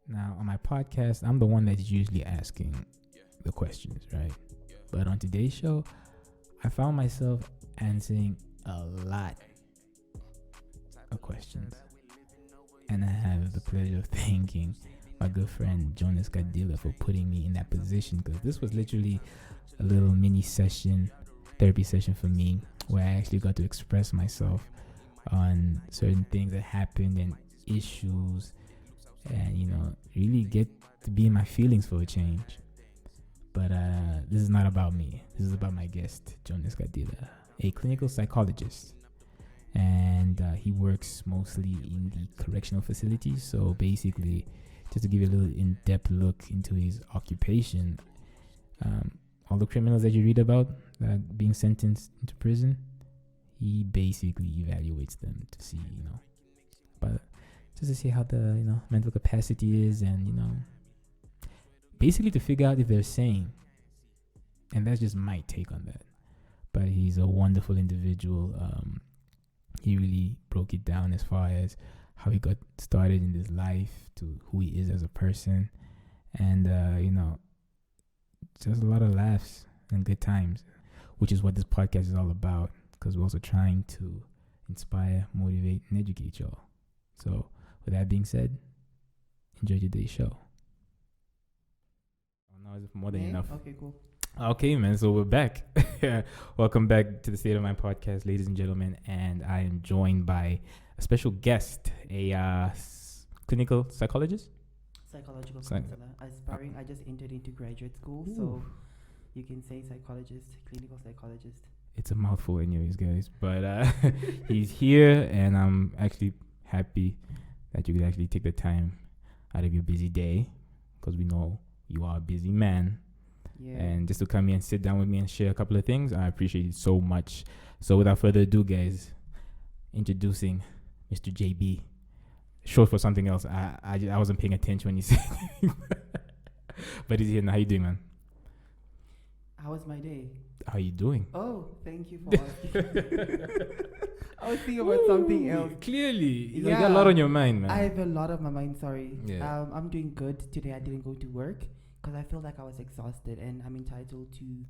Now, on my podcast, I'm the one that's usually asking the questions, right? But on today's show, I found myself answering a lot of questions. And I have the pleasure of thanking my good friend Johannes Kadhila for putting me in that position, because this was literally a little mini therapy session for me, where I actually got to express myself on certain things that happened and issues, and really get to be in my feelings for a change. But this is not about me. This is about my guest, Johannes Kadhila, a clinical psychologist, and he works mostly in the correctional facilities. So basically, just to give you a little in-depth look into his occupation, all the criminals that you read about that are being sentenced into prison, he basically evaluates them to see, but just to see how the mental capacity is, and basically to figure out if they're sane. And that's just my take on that. But he's a wonderful individual. He really broke it down as far as how he got started in this life to who he is as a person, and just a lot of laughs and good times, which is what this podcast is all about, because we're also trying to inspire, motivate, and educate y'all. So with that being said, enjoy today's show. Oh no, it's more than enough. Okay, cool. Okay, man. So we're back. Welcome back to the State of Mind podcast, ladies and gentlemen. And I am joined by a special guest, a clinical psychologist. Psychological counselor. Aspiring. I just entered into graduate school, so you can say psychologist, clinical psychologist. It's a mouthful anyways, guys. But he's here, and I'm actually happy that you could actually take the time out of your busy day, because we know you are a busy man. Yeah. And just to come here and sit down with me and share a couple of things, I appreciate it so much. So without further ado, guys, introducing Mr. JB. Short for something else. I wasn't paying attention when you said but he's here now. How you doing, man? How was my day? How you doing? Oh, thank you for asking. I was thinking about something else. Clearly. You got a lot on your mind, man. I have a lot on my mind, sorry. Yeah. I'm doing good. Today I didn't go to work because I feel like I was exhausted, and I'm entitled to,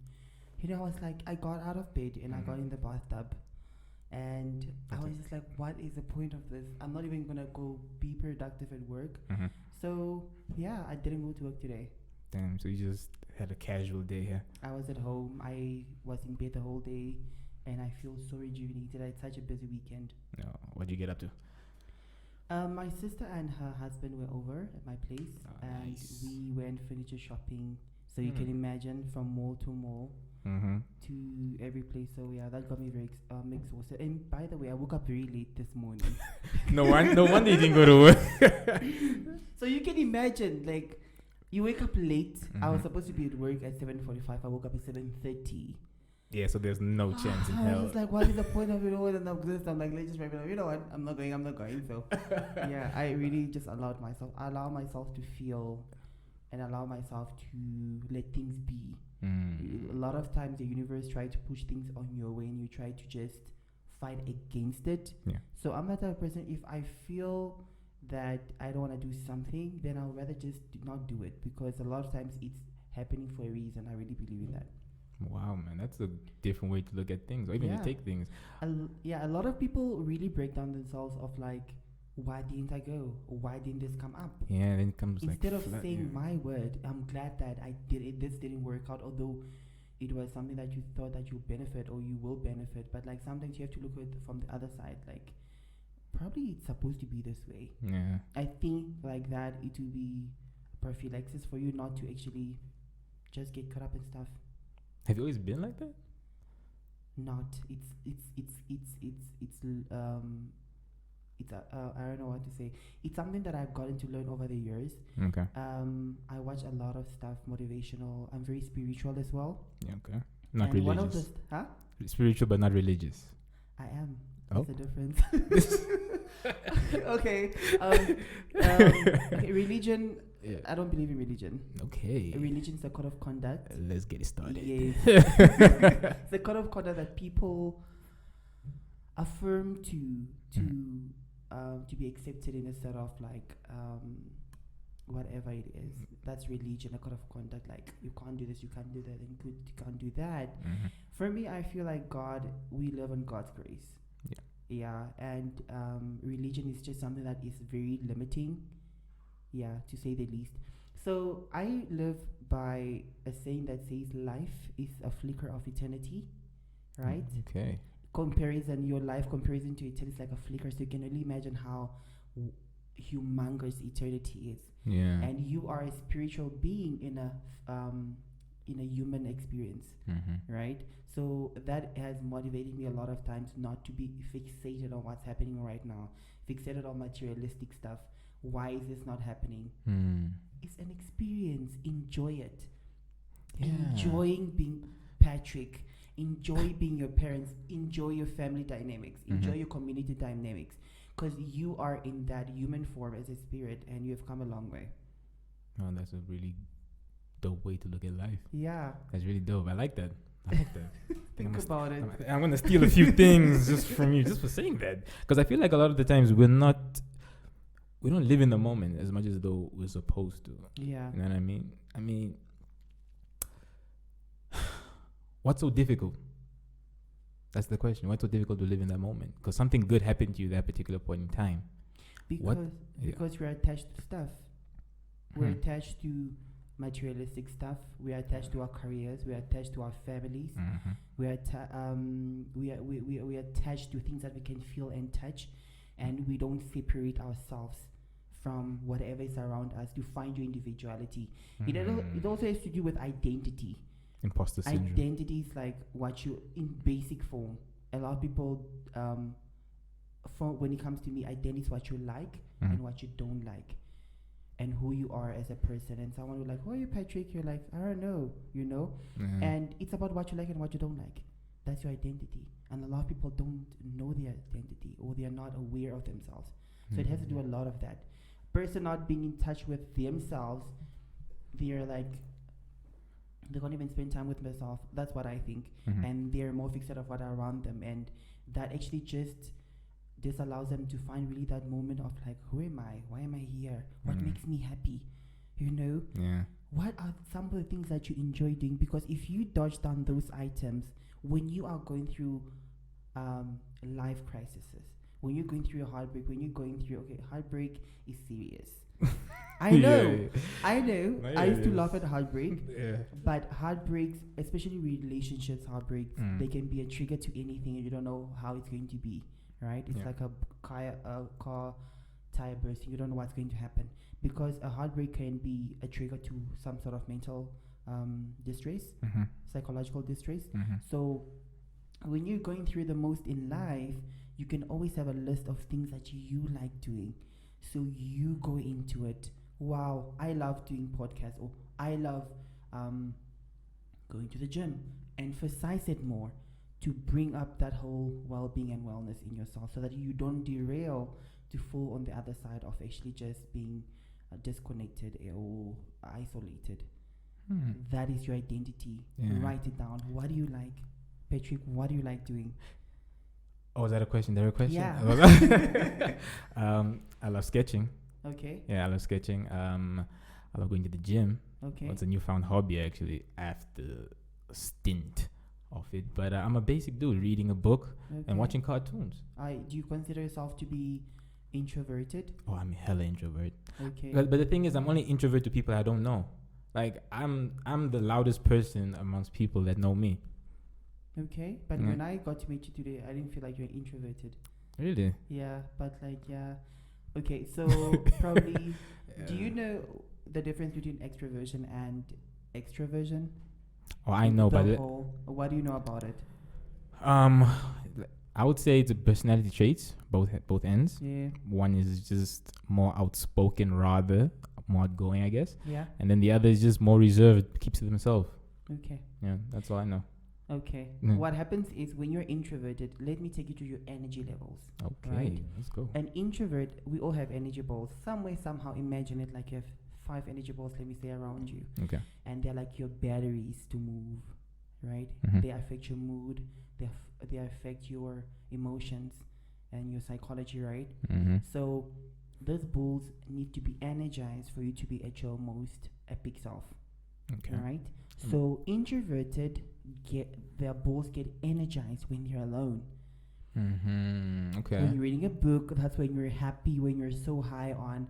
I was like, I got out of bed and I got in the bathtub, and I was just like, what is the point of this? I'm not even going to go be productive at work. So, yeah, I didn't go to work today. Damn, so you just had a casual day here. I was at home. I was in bed the whole day, and I feel so rejuvenated. I had such a busy weekend. No, what did you get up to? My sister and her husband were over at my place, and we went furniture shopping. So you can imagine, from mall to mall to every place. So yeah, that got me very exhausted. And by the way, I woke up very late this morning. No wonder you didn't go to work. So you can imagine, like, you wake up late. I was supposed to be at work at 7:45. I woke up at 7:30. Yeah, so there's no chance in hell. I was like, what is the point of it all? And I'm like, let's just wrap it up. You know what? I'm not going. So yeah, I really just allow myself to feel and allow myself to let things be. A lot of times the universe tries to push things on your way, and you try to just fight against it. Yeah. So I'm that type of person. If I feel that I don't want to do something, then I'll rather just not do it, because a lot of times it's happening for a reason. I really believe in that. Wow, man, that's a different way to look at things, or even to take things. A lot of people really break down themselves of like, why didn't I go? Or why didn't this come up? Yeah, then it comes instead of saying my word, I'm glad that I did it. This didn't work out, although it was something that you thought that you benefit or you will benefit. But like, sometimes you have to look at it from the other side. Like, probably it's supposed to be this way. Yeah. I think like that it will be a prophylaxis for you not to actually just get caught up in stuff. Have you always been like that? Not. I don't know what to say. It's something that I've gotten to learn over the years. Okay. I watch a lot of stuff motivational. I'm very spiritual as well. Yeah, okay. Not and religious. Spiritual but not religious. I am. That's the difference. Okay. Religion. Yeah. I don't believe in religion. Okay. Religion is a code of conduct. Let's get it started. Yes. It's a code of conduct that people affirm to be accepted in a sort of like whatever it is. That's religion, a code of conduct. Like you can't do this, you can't do that, and good, you can't do that. For me, I feel like God. We live on God's grace. Yeah, and religion is just something that is very limiting. Yeah, to say the least. So I live by a saying that says life is a flicker of eternity, right? Okay. Your life comparison to eternity is like a flicker, so you can only imagine how humongous eternity is. Yeah. And you are a spiritual being in a human experience, right? So that has motivated me a lot of times not to be fixated on what's happening right now, fixated on materialistic stuff. Why is this not happening? It's an experience. Enjoy it. Enjoying being Patrick. Enjoy being your parents. Enjoy your family dynamics. Enjoy your community dynamics. Because you are in that human form as a spirit, and you have come a long way. Oh, that's a really dope way to look at life. Yeah. That's really dope. I like that. Think about it. I'm going to steal a few things just from you, just for saying that. Because I feel like a lot of the times we don't live in the moment as much as though we're supposed to. Yeah. You know what I mean? I mean, what's so difficult? That's the question. What's so difficult to live in that moment? Because something good happened to you that particular point in time. Because we're attached to stuff. We're attached to materialistic stuff. We are attached to our careers. We are attached to our families. We are attached to things that we can feel and touch, and we don't separate ourselves from whatever is around us to find your individuality. It also has to do with identity. Imposter syndrome. Identity is like what you in basic form. A lot of people, when it comes to me, identity is what you like and what you don't like, and who you are as a person. And someone will like, "Oh, you Patrick," you're like, "I don't know," you know. And it's about what you like and what you don't like. That's your identity. And a lot of people don't know their identity, or they are not aware of themselves. So it has to do a lot of that. Person not being in touch with themselves, they're like, they can't even spend time with themselves. That's what I think. And they're more fixed of what are around them, and that actually just allows them to find really that moment of like, who am I? Why am I here? What makes me happy? You know? Yeah. What are some of the things that you enjoy doing? Because if you dodge down those items when you are going through life crises, when you're going through a heartbreak, when you're going through heartbreak is serious. I know. I used to laugh at heartbreak, but heartbreaks, especially relationships heartbreaks, they can be a trigger to anything, and you don't know how it's going to be, right? It's like a car tire bursting. You don't know what's going to happen, because a heartbreak can be a trigger to some sort of mental distress, psychological distress. So when you're going through the most in life, you can always have a list of things that you like doing. So you go into it. Wow, I love doing podcasts, or I love going to the gym. Emphasize it more to bring up that whole well-being and wellness in yourself, so that you don't derail to fall on the other side of actually just being disconnected or isolated. That is your identity. Write it down. What do you like? Patrick, what do you like doing? Oh, is that a question? There a question? Yeah. I love sketching. Okay. Yeah, I love sketching. I love going to the gym. Okay. It's a newfound hobby actually after a stint of it. But I'm a basic dude, reading a book and watching cartoons. Do you consider yourself to be introverted? Oh, I'm hella introvert. Okay. But the thing is, I'm only introvert to people I don't know. Like I'm the loudest person amongst people that know me. Okay, but when I got to meet you today, I didn't feel like you're introverted. Really? Yeah, but like, yeah. Okay, so probably, do you know the difference between extroversion and extroversion? Oh, I know, but what do you know about it? I would say it's a personality traits, both ends. Yeah. One is just more outspoken, rather more outgoing, I guess. Yeah. And then the other is just more reserved, keeps to themselves. Okay. Yeah, that's all I know. Okay. What happens is when you're introverted, let me take you to your energy levels. Okay, right? Let's go. An introvert, we all have energy balls. Some way, somehow, imagine it like you have 5 energy balls, let me say, around you. Okay. And they're like your batteries to move, right? They affect your mood. They affect your emotions and your psychology, right? So those bulls need to be energized for you to be at your most epic self. Okay. Right? So introverted their bulls get energized when they're alone. Okay. When you're reading a book, that's when you're happy, when you're so high on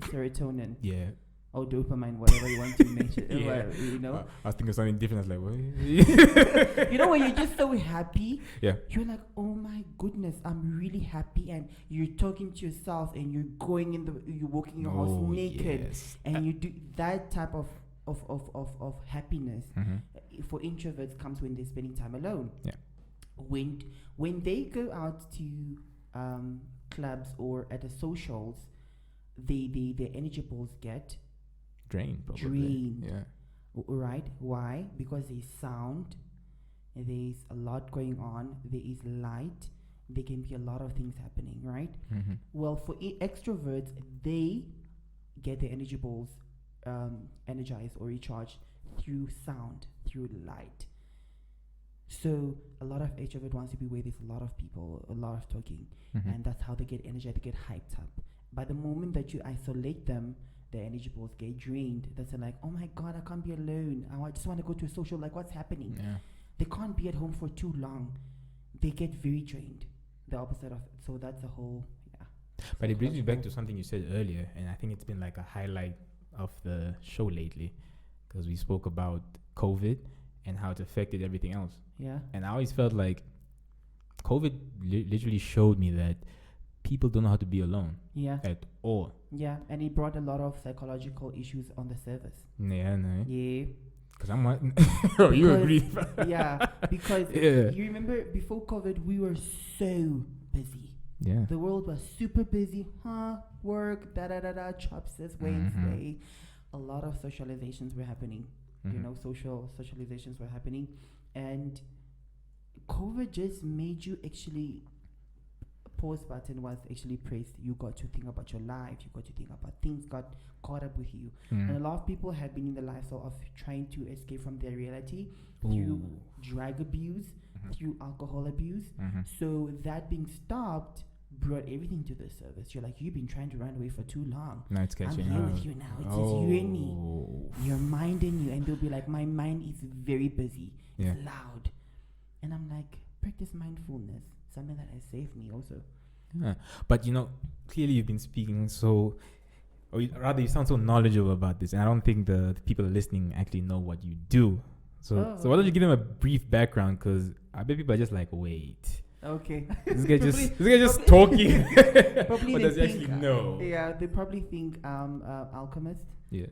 serotonin. Yeah. Or dopamine, whatever you want to mention. Yeah. You know? I was thinking of something different. I was like, what? You know, when you're just so happy, Yeah. you're like, oh my goodness, I'm really happy. And you're talking to yourself and you're you're walking your house naked. Yes. And you do that type of happiness. Mm-hmm. For introverts comes when they're spending time alone. Yeah. When they go out to clubs or at the socials, their energy balls get Drained, probably. drained. Yeah. Right? Why? Because there's sound, there's a lot going on, there is light, there can be a lot of things happening, right? Mm-hmm. Well, for extroverts, they get their energy balls energized or recharged through sound, through light. So a lot of extrovert wants to be where there's a lot of people, a lot of talking, Mm-hmm. and that's how they get energized, they get hyped up. By the moment that you isolate them, their energy balls get drained. That's like, oh my god, I can't be alone. I just want to go to a social. Like, what's happening? Yeah. They can't be at home for too long. They get very drained. The opposite of it. So that's a whole, yeah. But it brings me back to something you said earlier, and I think it's been like a highlight of the show lately, because we spoke about COVID and how it affected everything else. Yeah. And I always felt like COVID literally showed me that people don't know how to be alone Yeah. at all. Yeah. And it brought a lot of psychological issues on the surface. Yeah, no. Yeah. Because I'm what? Oh, you agree? Yeah. Because Yeah. you remember before COVID, we were so busy. Yeah. The world was super busy. Work, chops this Wednesday. A lot of socializations were happening. You know, social socializations were happening. And COVID just made you actually, pause button was actually pressed. You got to think about your life. You got to think about things got caught up with you. And a lot of people have been in the lifestyle of trying to escape from their reality through drug abuse, through alcohol abuse. So that being stopped brought everything to the surface. You're like, you've been trying to run away for too long. Now it's catching I'm here up. with you now. It's just you and me. Your mind and you. And they'll be like, my mind is very busy. Yeah. It's loud. And I'm like, practice mindfulness. Something that has saved me also. Yeah. But you know, clearly you've been speaking so, or rather you sound so knowledgeable about this, and I don't think the people listening actually know what you do. So why don't you give them a brief background, because I bet people are just like, wait. Okay. This guy just talking. Probably What they does he think, actually know? Yeah, they probably think alchemist. Yeah.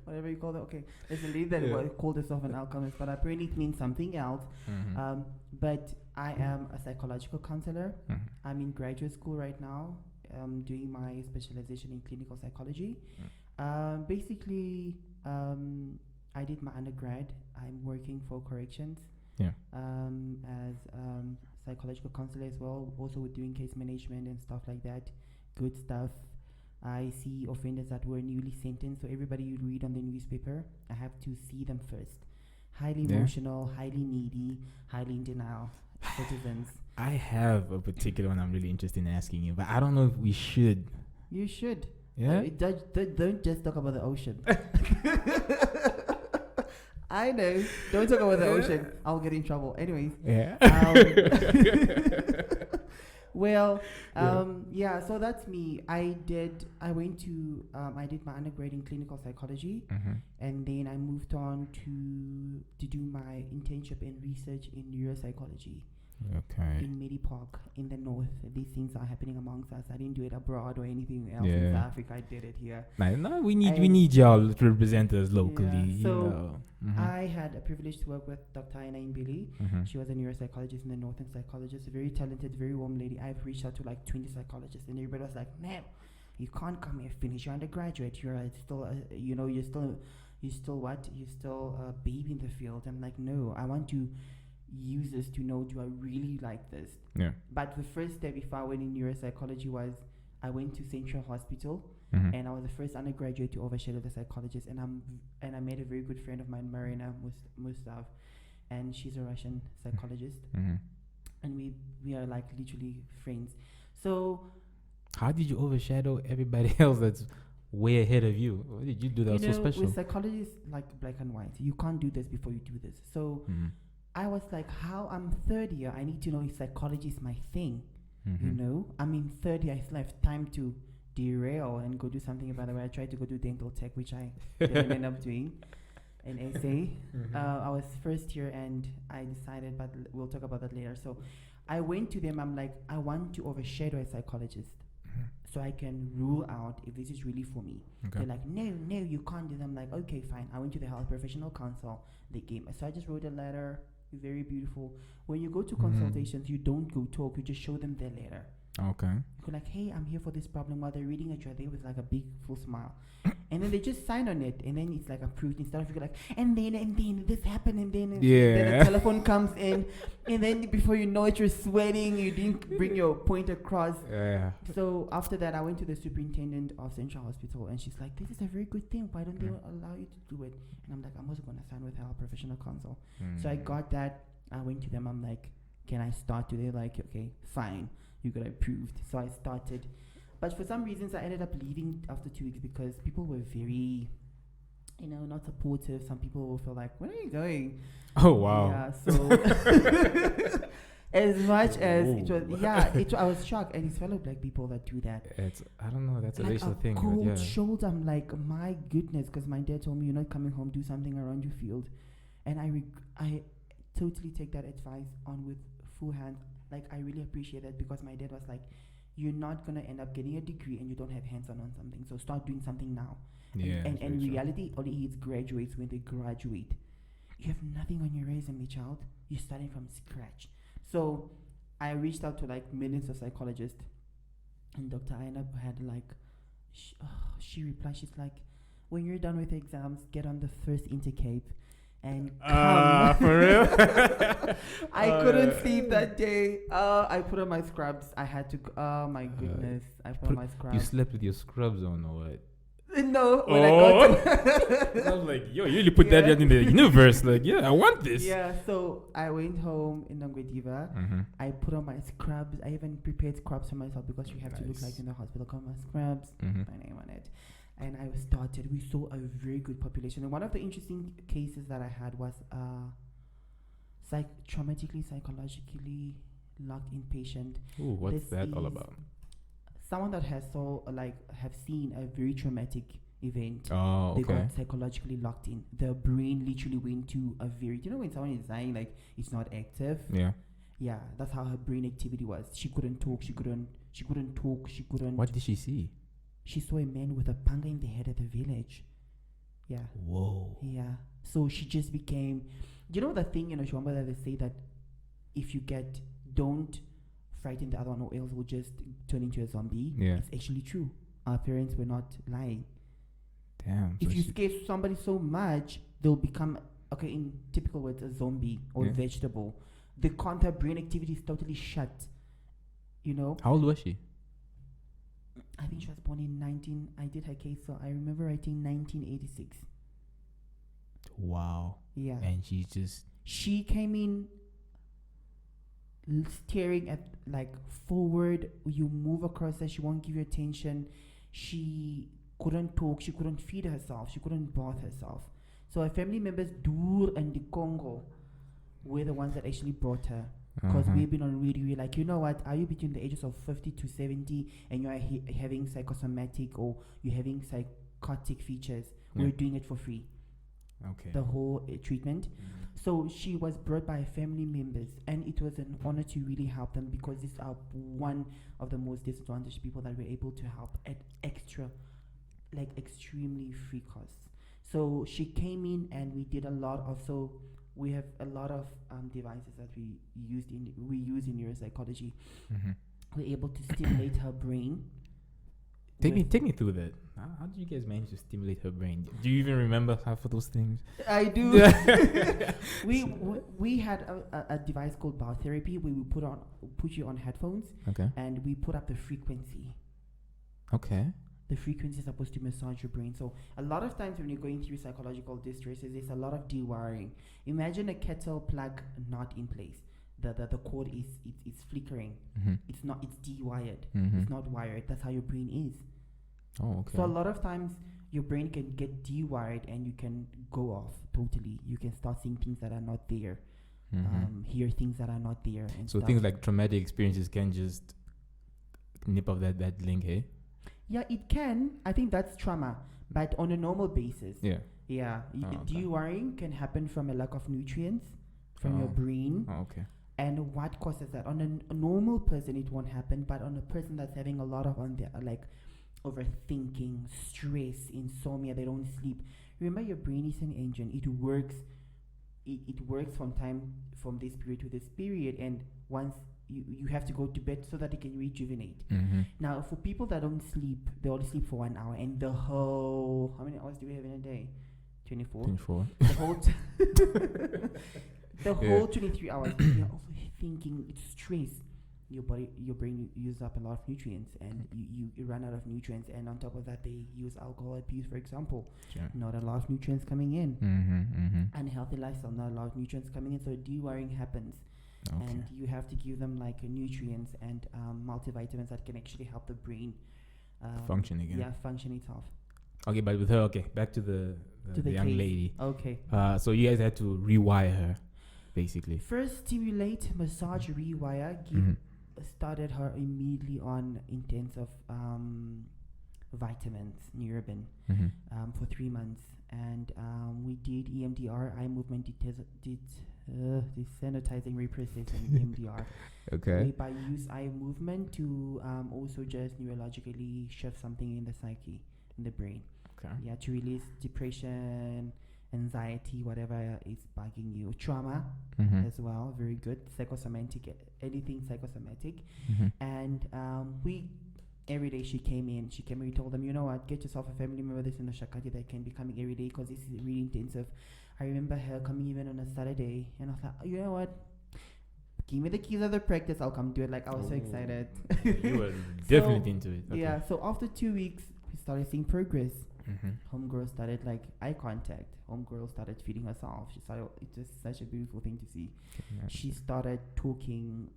Whatever you call it. Okay, there's a lady that called herself an alchemist, but apparently it means something else. But I am a psychological counselor. I'm in graduate school right now, doing my specialization in clinical psychology. Basically, I did my undergrad. I'm working for corrections. Yeah. As psychological counselor as well, also with doing case management and stuff like that. Good stuff. I see offenders that were newly sentenced, so everybody you read on the newspaper, I have to see them first. Highly emotional, highly needy, highly in denial citizens. I have a particular one I'm really interested in asking you, but I don't know if we should. You should. Yeah? Don't just talk about the ocean. I know. Don't talk about the ocean. I'll get in trouble. Anyways. Yeah. So that's me. I did my undergrad in clinical psychology, and then I moved on to do my internship and research in neuropsychology. Okay. In Medipark in the north. These things are happening amongst us. I didn't do it abroad or anything else in South Africa. I did it here. No, we need y'all to represent us locally. Yeah. So you know. I had a privilege to work with Dr. Aina Mbili. She was a neuropsychologist in the north and psychologist, a very talented, very warm lady. I've reached out to like 20 psychologists, and everybody was like, "Man, you can't come here, finish your undergraduate. You're still, you're still a baby in the field." I'm like, no, I want to use this to know, do I really like this? Yeah. But the first step before I went in neuropsychology was I went to Central Hospital, and I was the first undergraduate to overshadow the psychologist, and I made a very good friend of mine, Marina Mustav, and she's a Russian psychologist, and we are like literally friends. So how did you overshadow everybody else that's way ahead of you? What did you do that was so special? With psychologists, like black and white, you can't do this before you do this. So I was like, how I'm third year, I need to know if psychology is my thing. I'm in third year, I still have time to derail and go do something about it. I tried to go do dental tech, which I didn't end up doing an essay. I was first year and I decided, but we'll talk about that later. So I went to them, I'm like, I want to overshadow a psychologist so I can rule out if this is really for me. Okay. They're like, no, you can't do that. I'm like, okay, fine. I went to the Health Professional Council. They gave me, so I just wrote a letter, very beautiful. When you go to consultations, you don't go talk, you just show them their letter. Okay. You go like, hey, I'm here for this problem. While they're reading it, you're there with like a big full smile. And then they just sign on it, and then it's like approved. Instead of you go like, and then this happened, and then then the telephone comes in, and then before you know it, you're sweating. You didn't bring your point across. Yeah. So after that, I went to the superintendent of Central Hospital, and she's like, "This is a very good thing. Why don't they allow you to do it?" And I'm like, "I'm also gonna sign with our professional council." So I got that. I went to them. I'm like, "Can I start today?" Like, okay, fine. You got approved. So I started. But for some reasons, I ended up leaving after 2 weeks because people were very, not supportive. Some people felt like, where are you going? Oh, wow. Yeah, so as much as it was, I was shocked. And it's fellow black people that do that. I don't know, that's a like racial thing. Cold shoulder. I'm like, my goodness, because my dad told me, you're not coming home, do something around your field. And I totally take that advice on with full hands. Like, I really appreciate that because my dad was like, you're not going to end up getting a degree and you don't have hands-on on something. So start doing something now. Yeah, and in reality, only his graduates, when they graduate, you have nothing on your resume, child. You're starting from scratch. So I reached out to like millions of psychologists. And Dr. Aina had like, she replied, she's like, when you're done with exams, get on the first Intercape. And for real? I couldn't sleep that day. I put on my scrubs. I had to. Oh my goodness! I put on my scrubs. You slept with your scrubs on or what? No, when I got I was like, yo, you really put that in the universe. Like, yeah, I want this. Yeah, so I went home in Nongwediva. I put on my scrubs. I even prepared scrubs for myself because you have to look like in the hospital. Got my scrubs, my name on it. And I started. We saw a very good population. And one of the interesting cases that I had was traumatically, psychologically locked in patient. Ooh, what's that all about? Someone that has have seen a very traumatic event. Oh, okay. They got psychologically locked in. Their brain literally went to a very. Do you know when someone is dying, like it's not active? Yeah. Yeah, that's how her brain activity was. She couldn't talk. She couldn't talk. She couldn't. What did she see? She saw a man with a panga in the head of the village. Yeah. Whoa. Yeah. So she just became... You know the thing, Shwamba, that they say that if you don't frighten the other one or else will just turn into a zombie. Yeah. It's actually true. Our parents were not lying. Damn. If you scare somebody so much, they'll become, in typical words, a zombie or vegetable. Her brain activity is totally shut. How old was she? I think she was born in I did her case, so I remember writing 1986. Wow. Yeah. And she came in staring at, like, forward. You move across her, she won't give you attention. She couldn't talk, she couldn't feed herself, she couldn't bath herself. So her family members, Dur and the Congo, were the ones that actually brought her. Because we've been on radio, we're like, you know what, are you between the ages of 50 to 70 and you're having psychosomatic or you're having psychotic features? We're doing it for free. Okay. The whole treatment. So she was brought by family members, and it was an honor to really help them because these are one of the most disadvantaged people that we're able to help at extremely free costs. So she came in and we did a lot of, we have a lot of devices that we use in neuropsychology. We're able to stimulate her brain. Take me through that. How did you guys manage to stimulate her brain? Do you even remember half of those things? I do. we had a device called biotherapy where we put you on headphones. Okay. And we put up the frequency. Okay. The frequency is supposed to massage your brain. So a lot of times when you're going through psychological distresses, there's a lot of dewiring. Imagine a kettle plug not in place. the cord is flickering. Mm-hmm. It's dewired. Mm-hmm. It's not wired. That's how your brain is. Oh, okay. So a lot of times your brain can get dewired and you can go off totally. You can start seeing things that are not there. Mm-hmm. Hear things that are not there. And So stuff. things like traumatic experiences can just nip off that link, hey? Yeah, it can. I think that's trauma, but on a normal basis. Yeah. Yeah, Oh, okay. dewiring can happen from a lack of nutrients from your brain. Oh, okay. And what causes that? On a normal person, it won't happen, but on a person that's having a lot of like overthinking, stress, insomnia, they don't sleep. Remember, your brain is an engine. It works. It works from this period to this period, and once you have to go to bed so that it can rejuvenate. Mm-hmm. Now, for people that don't sleep, they only sleep for 1 hour, and the whole, how many hours do we have in a day? 24. 24. The whole the whole 23 hours you're overthinking, it's stress. Your brain uses up a lot of nutrients, and you run out of nutrients, and on top of that they use alcohol abuse, for example. Sure. Not a lot of nutrients coming in. Mm-hmm. Mm-hmm. Unhealthy lifestyle, not a lot of nutrients coming in, so dewiring happens. Okay. And you have to give them like nutrients and multivitamins that can actually help the brain function again. Yeah, function itself. Okay, but with her, okay, back to the young case. lady. Okay. So you guys had to rewire her, basically. First, stimulate, massage, rewire. Started her immediately on intensive vitamins, Neuroben, for 3 months, and we did EMDR, eye movement desensitizing reprocessing, EMDR. Okay. By use eye movement to also just neurologically shift something in the psyche, in the brain. Okay. Yeah, to release depression, anxiety, whatever is bugging you, trauma as well. Very good. Psychosomatic, anything psychosomatic. And we every day she came in. We told them, you know what, get yourself a family member that's in the Shakati that can be coming every day, because this is really intensive. I remember her coming even on a Saturday, and I was like, oh, you know what, give me the keys of the practice, I'll come do it. Like, I was so excited. You were definitely into it. Okay. Yeah, so after 2 weeks we started seeing progress. Homegirl started like eye contact. Homegirl started feeding herself. It's just such a beautiful thing to see. Yeah. She started talking.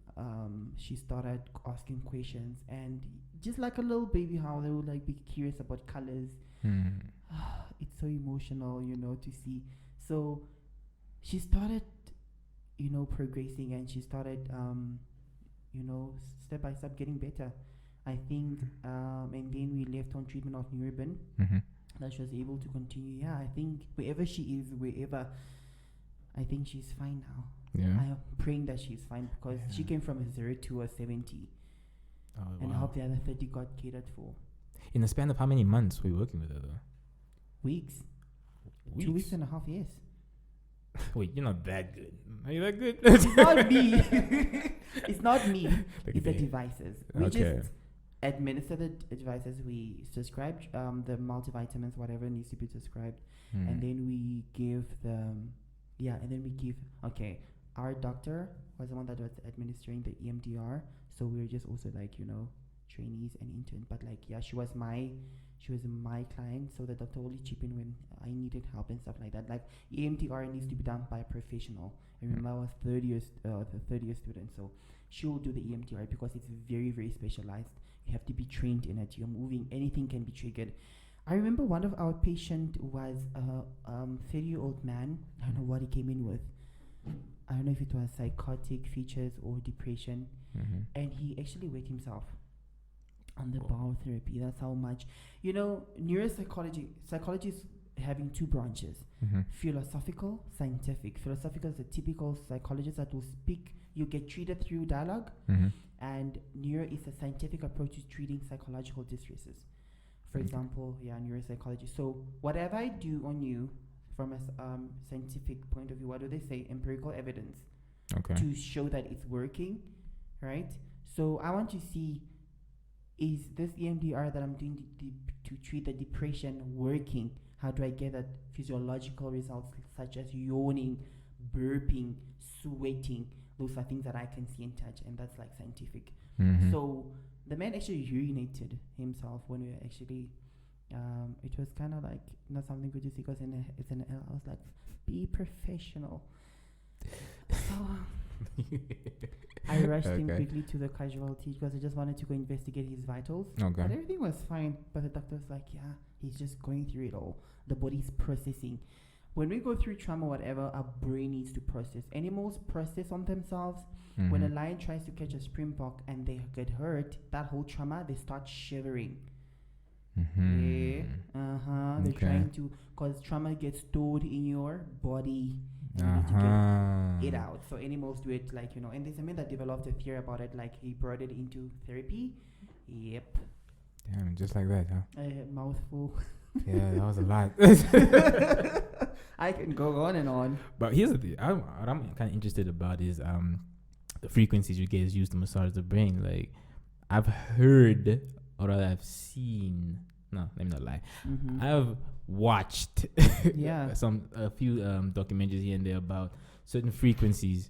She started asking questions, and just like a little baby, how they would like be curious about colors. It's so emotional, to see. So she started, progressing, and she started, step by step getting better. I think, and then we left on treatment of Neuroben. That she was able to continue. Yeah, I think wherever she is, I think she's fine now. Yeah. I am praying that she's fine, because she came from a 0 to a 70. And I hope the other 30 got catered for. In the span of how many months were you working with her, though? Weeks. 2 weeks and a half, yes. Wait, you're not that good. Are you that good? It's not me. It's not me. It's the devices. We just administer the devices. We subscribe the multivitamins, whatever needs to be subscribed, and then we give them. Okay, our doctor was the one that was administering the EMDR, so we were just also like trainees and interns. But she was my client, so the doctor only chip in when I needed help and stuff like that. Like, EMDR needs to be done by a professional. I remember I was the third year student, so she will do the EMDR because it's very, very specialized. You have to be trained in it. You're moving, anything can be triggered. I remember one of our patient was a 30-year-old man. I don't know what he came in with. I don't know if it was psychotic features or depression, and he actually wet himself on the bowel therapy. That's how much, neuropsychology. Psychology is having 2 branches: philosophical, scientific. Philosophical is the typical psychologist that will speak. You get treated through dialogue, and neuro is a scientific approach to treating psychological distresses. For example, neuropsychology. So whatever I do on you, from a scientific point of view, what do they say? Empirical evidence. Okay. To show that it's working, right? So I want to see, is this EMDR that I'm doing to treat the depression working? How do I get that physiological results, such as yawning, burping, sweating? Those are things that I can see and touch, and that's like scientific. So the man actually urinated himself when we were actually, it was kind of like not something good to see, because I was like, be professional. So I rushed him quickly to the casualty because I just wanted to go investigate his vitals. Okay. But everything was fine. But the doctor was like, yeah, he's just going through it all. The body's processing. When we go through trauma, whatever, our brain needs to process. Animals process on themselves. Mm-hmm. When a lion tries to catch a springbok and they get hurt, that whole trauma, they start shivering. Mm-hmm. Yeah. They're trying to, because trauma gets stored in your body. And you need to get it out. So animals do it like, and there's a man that developed a theory about it, like he brought it into therapy. Yep. Damn, just like that, huh? A mouthful. Yeah, that was a lot. I can go on and on. But here's the thing. What I'm kind of interested about is the frequencies you guys use to massage the brain. Like, I've heard, or rather I've seen. No, let me not lie. Mm-hmm. I've watched a few documentaries here and there about certain frequencies.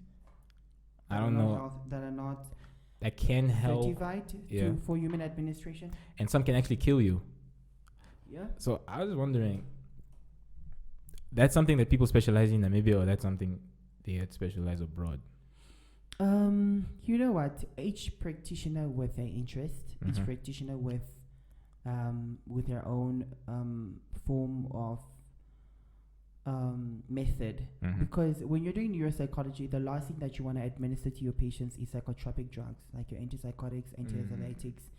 I don't know that are not that can help certified for human administration, and some can actually kill you. Yeah. So I was wondering, that's something that people specialize in, Namibia, or that's something they had specialized abroad? You know what? Each practitioner with their interest, each practitioner with their own form of method. Because when you're doing neuropsychology, the last thing that you want to administer to your patients is psychotropic drugs, like your antipsychotics, antiepileptics,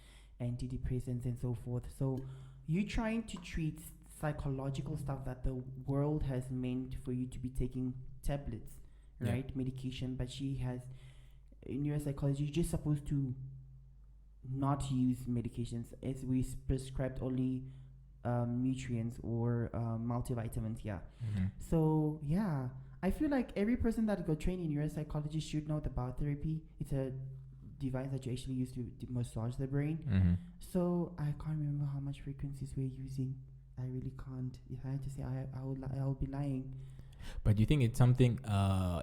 antidepressants, and so forth. So you're trying to treat psychological stuff that the world has meant for you to be taking tablets, right? Medication, but she has in neuropsychology, you're just supposed to not use medications, as we prescribed only nutrients or multivitamins. So I feel like every person that got trained in neuropsychology should know about therapy. It's a device that you actually use to massage the brain. So I can't remember how much frequencies we're using. I really can't. If I had to say, I would be lying. But do you think it's something,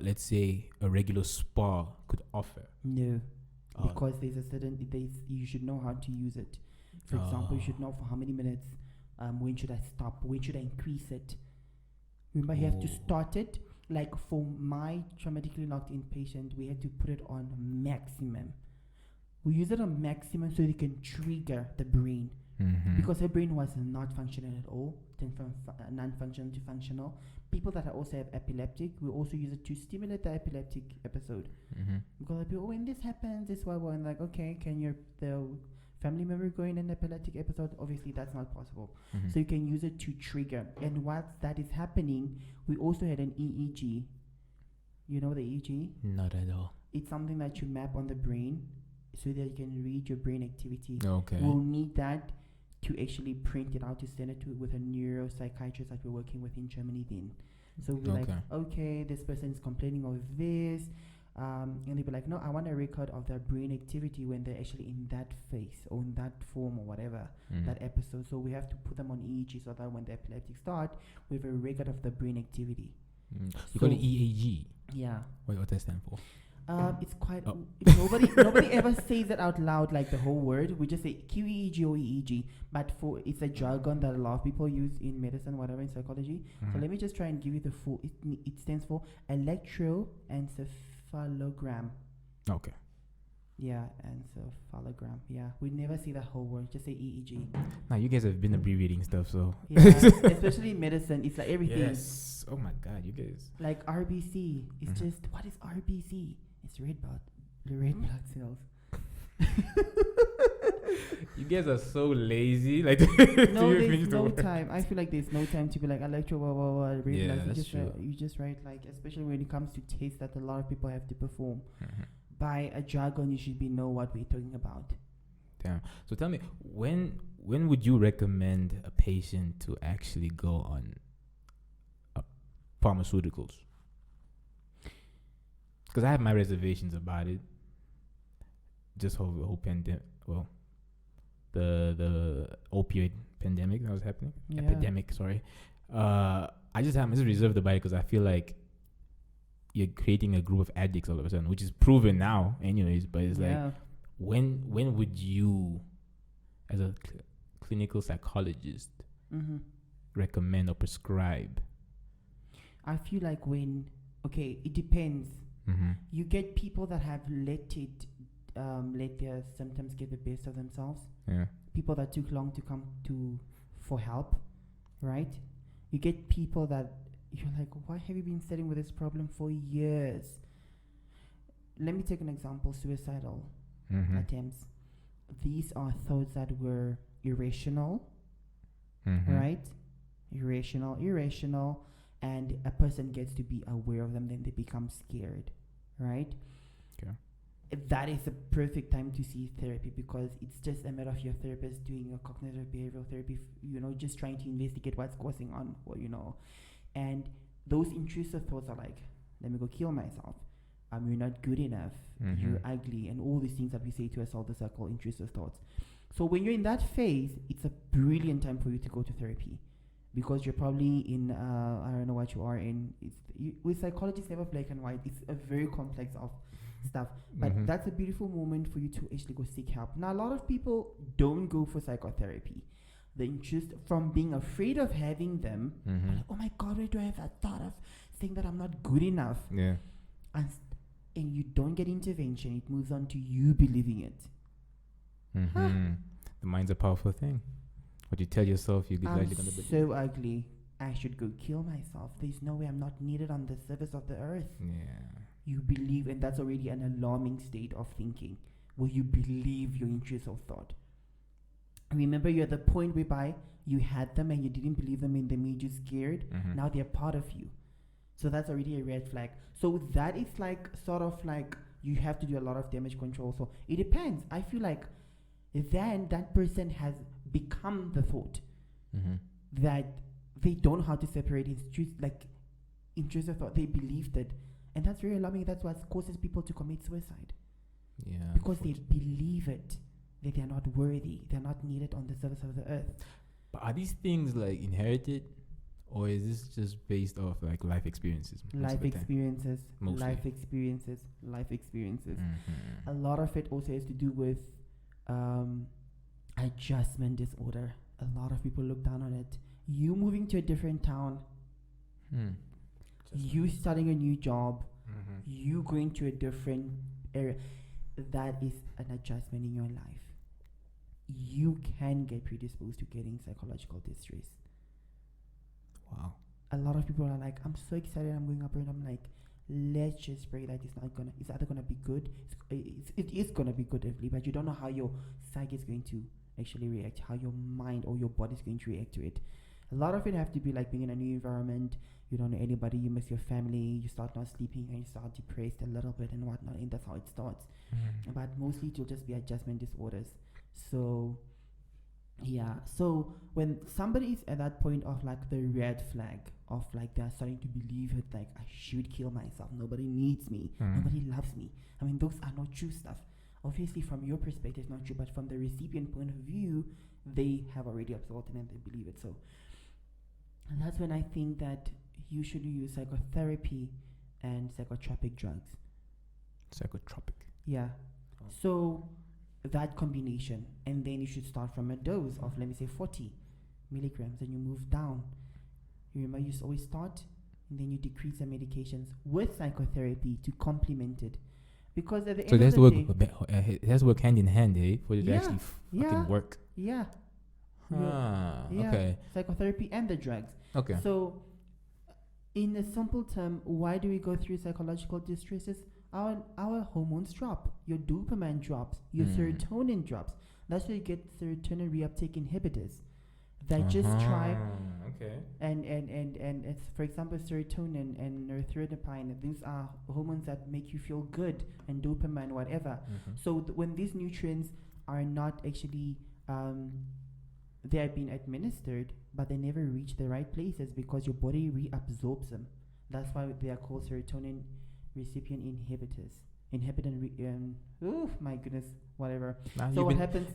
let's say, a regular spa could offer? No. Because there's a certain, you should know how to use it. For example, you should know for how many minutes, when should I stop, when should I increase it. Remember, you have to start it. Like for my traumatically locked in patient, we had to put it on maximum. We use it on maximum so it can trigger the brain. Because her brain was not functioning at all, then from non-functional to functional. People that also have epileptic, we also use it to stimulate the epileptic episode. Because people, when this happens, this why we're like, okay, can the family member go in an epileptic episode? Obviously, that's not possible. So you can use it to trigger. And while that is happening, we also had an EEG. You know the EEG? Not at all. It's something that you map on the brain so that you can read your brain activity. Okay. We'll need that to actually print it out to send it to with a neuropsychiatrist that we're working with in Germany then. So we're like, okay, this person is complaining of this. And they'll be like, no, I want a record of their brain activity when they're actually in that phase or in that form or whatever, that episode. So we have to put them on EEG so that when the epileptic start, we have a record of the brain activity. You call it EAG? Yeah. What does that stand for? It's quite nobody ever says it out loud, like the whole word. We just say QEEG or EEG, but it's a jargon that a lot of people use in medicine, whatever, in psychology. So let me just try and give you the full. It stands for electroencephalogram. Okay. Yeah, encephalogram. Yeah, we never say the whole word. Just say EEG. Now you guys have been abbreviating stuff, so yeah, especially in medicine, it's like everything. Yes. Oh my God, you guys. Like RBC, it's just what is RBC? It's red blood cells. You guys are so lazy. Like no, there's no time. I feel like there's no time to be like electro red blood. That's true. You just write, like, especially when it comes to tests that a lot of people have to perform. By a jargon, you should know what we're talking about. Damn. So tell me, when would you recommend a patient to actually go on pharmaceuticals? Because I have my reservations about it. Just whole pandemic. Well, the opioid pandemic that was happening. Yeah. Epidemic, sorry. I just reserved about it because I feel like you're creating a group of addicts all of a sudden, which is proven now, anyways. But it's like, when would you, as a clinical psychologist, recommend or prescribe? I feel like it depends. Mm-hmm. You get people that have let their symptoms get the best of themselves. Yeah. People that took long to come to for help, right? You get people that you're like, why have you been sitting with this problem for years? Let me take an example: suicidal Mm-hmm. attempts. These are thoughts that were irrational, Mm-hmm. right? Irrational, and a person gets to be aware of them, then they become scared, right? Okay. That is a perfect time to see therapy, because it's just a matter of your therapist doing a cognitive behavioral therapy, just trying to investigate what's going on, and those intrusive thoughts are like, let me go kill myself. You're not good enough. Mm-hmm. You're ugly, and all these things that we say to ourselves, those are called intrusive thoughts. So when you're in that phase, it's a brilliant time for you to go to therapy, because you're probably in I don't know what you are in. With psychology, it's never black and white. It's a very complex of stuff, but Mhm. that's a beautiful moment for you to actually go seek help. Now, a lot of people don't go for psychotherapy. They're just from being afraid of having them. Mhm. Like, oh my God, where do I have that thought of saying that I'm not good enough? Yeah. And you don't get intervention. It moves on to you believing it. Mhm. The mind's a powerful thing. What you tell yourself, you're I'm likely gonna believe. so ugly. I should go kill myself. There's no way I'm not needed on the surface of the earth. Yeah. You believe, and that's already an alarming state of thinking, where you believe your intrusive thought. Remember, you're at the point whereby you had them and you didn't believe them, and they made you scared. Mhm. Now they're part of you. So that's already a red flag. So that is like sort of like you have to do a lot of damage control. So it depends. I feel like then that person has become the thought Mhm. that they don't know how to separate intrusive thought. They believed it. And that's very alarming. That's what causes people to commit suicide. Yeah. Because they believe it, that they're not worthy, they're not needed on the surface of the earth. But are these things like inherited, or is this just based off like life experiences? Life experiences, Mostly. life experiences. Mhm. A lot of it also has to do with adjustment disorder. A lot of people look down on it. You moving to a different town, you starting a new job, Mhm. you going to a different area, that is an adjustment in your life. You can get predisposed to getting psychological distress. Wow. A lot of people are like, I'm so excited, I'm going up, and I'm like, let's just pray that it's either gonna be good. It is gonna be good, definitely, but you don't know how your psyche is going to actually react, how your mind or your body is going to react to it. A lot of it have to be like being in a new environment. You don't know anybody, you miss your family, you start not sleeping, and you start depressed a little bit and whatnot, and that's how it starts. Mhm. But mostly it will just be adjustment disorders. So yeah, so when somebody is at that point of like the red flag of like they're starting to believe it, like I should kill myself, nobody needs me, nobody loves me. I mean, those are not true stuff. Obviously from your perspective not true, but from the recipient point of view, they have already absorbed it and they believe it. So, and that's when I think that you should use psychotherapy and psychotropic drugs. Psychotropic. Yeah. Oh. So that combination, and then you should start from a dose of, let me say, 40 milligrams, and you move down. You remember, you always start, and then you decrease the medications with psychotherapy to complement it, because at the So end that's of the work. day, It has to work hand in hand, eh? For it to Yeah, actually yeah. fucking work. yeah, Ah. yeah, Okay. psychotherapy and the drugs. Okay. So, in a simple term, why do we go through psychological distresses? Our hormones drop, your dopamine drops, your serotonin drops. That's why you get serotonin reuptake inhibitors that just try Okay. and it's, for example, serotonin and norepinephrine. These are hormones that make you feel good, and dopamine, whatever. So when these nutrients are not actually they are being administered, but they never reach the right places because your body reabsorbs them. That's why they are called serotonin recipient inhibitors. Oh my goodness, whatever. Nah, So what happens?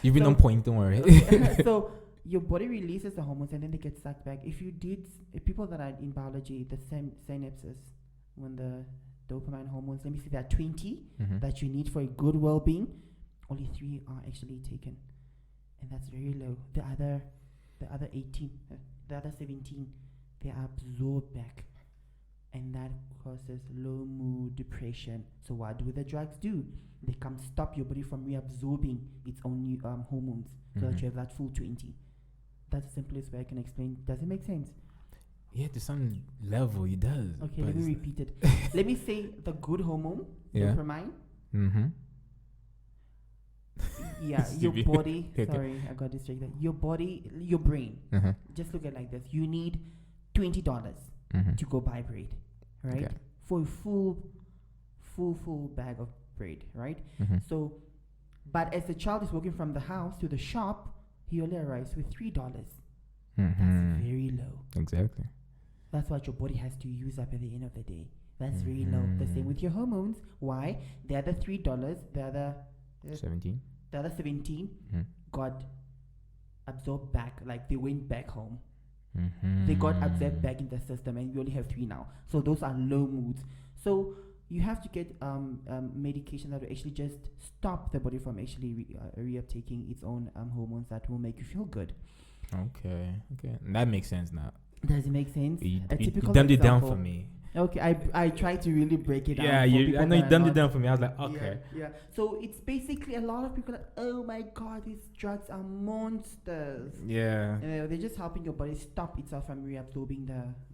You've been so- on point. Don't worry. So your body releases the hormones and then they get sucked back. If people that are in biology, the synapses, when the dopamine hormones, let me say there are 20 Mhm. that you need for a good well-being, only 3 are actually taken, and that's very low. The other 18, the other 17, they are absorbed back, and that causes low mood, depression. So what do the drugs do? They come stop your body from reabsorbing its own new, hormones, so that you have that full 20. That's the simplest way I can explain. Does it make sense? Yeah, to some level it does. Okay, let me repeat it. Let me say the good hormone, Yeah. dopamine. Mm-hmm. Yeah, your Stupid. body. Okay. Sorry, I got distracted. Your body, your brain. Uh-huh. Just look at it like this. You need $20 Mm-hmm. to go buy bread, right? Okay. For a full bag of bread, right? Mm-hmm. So, but as the child is walking from the house to the shop, he only arrives with $3. That's very low. Exactly. That's what your body has to use up at the end of the day. That's very low. The same with your hormones. Why? The other $3, the other 17. the other 17 got absorbed back, like they went back home. They got absorbed back in the system, and you only have 3 now. So those are low moods. So you have to get medication that will actually just stop the body from actually reuptaking its own hormones that will make you feel good. Okay. That makes sense now. Does it make sense? You A typical dumbed it down example. for me. Okay, I try to really break it down. Yeah, for people I know you that are dumbed it not- down for me. I was like, okay. Yeah. So it's basically a lot of people are, oh my god, these drugs are monsters. Yeah. They're just helping your body stop itself from reabsorbing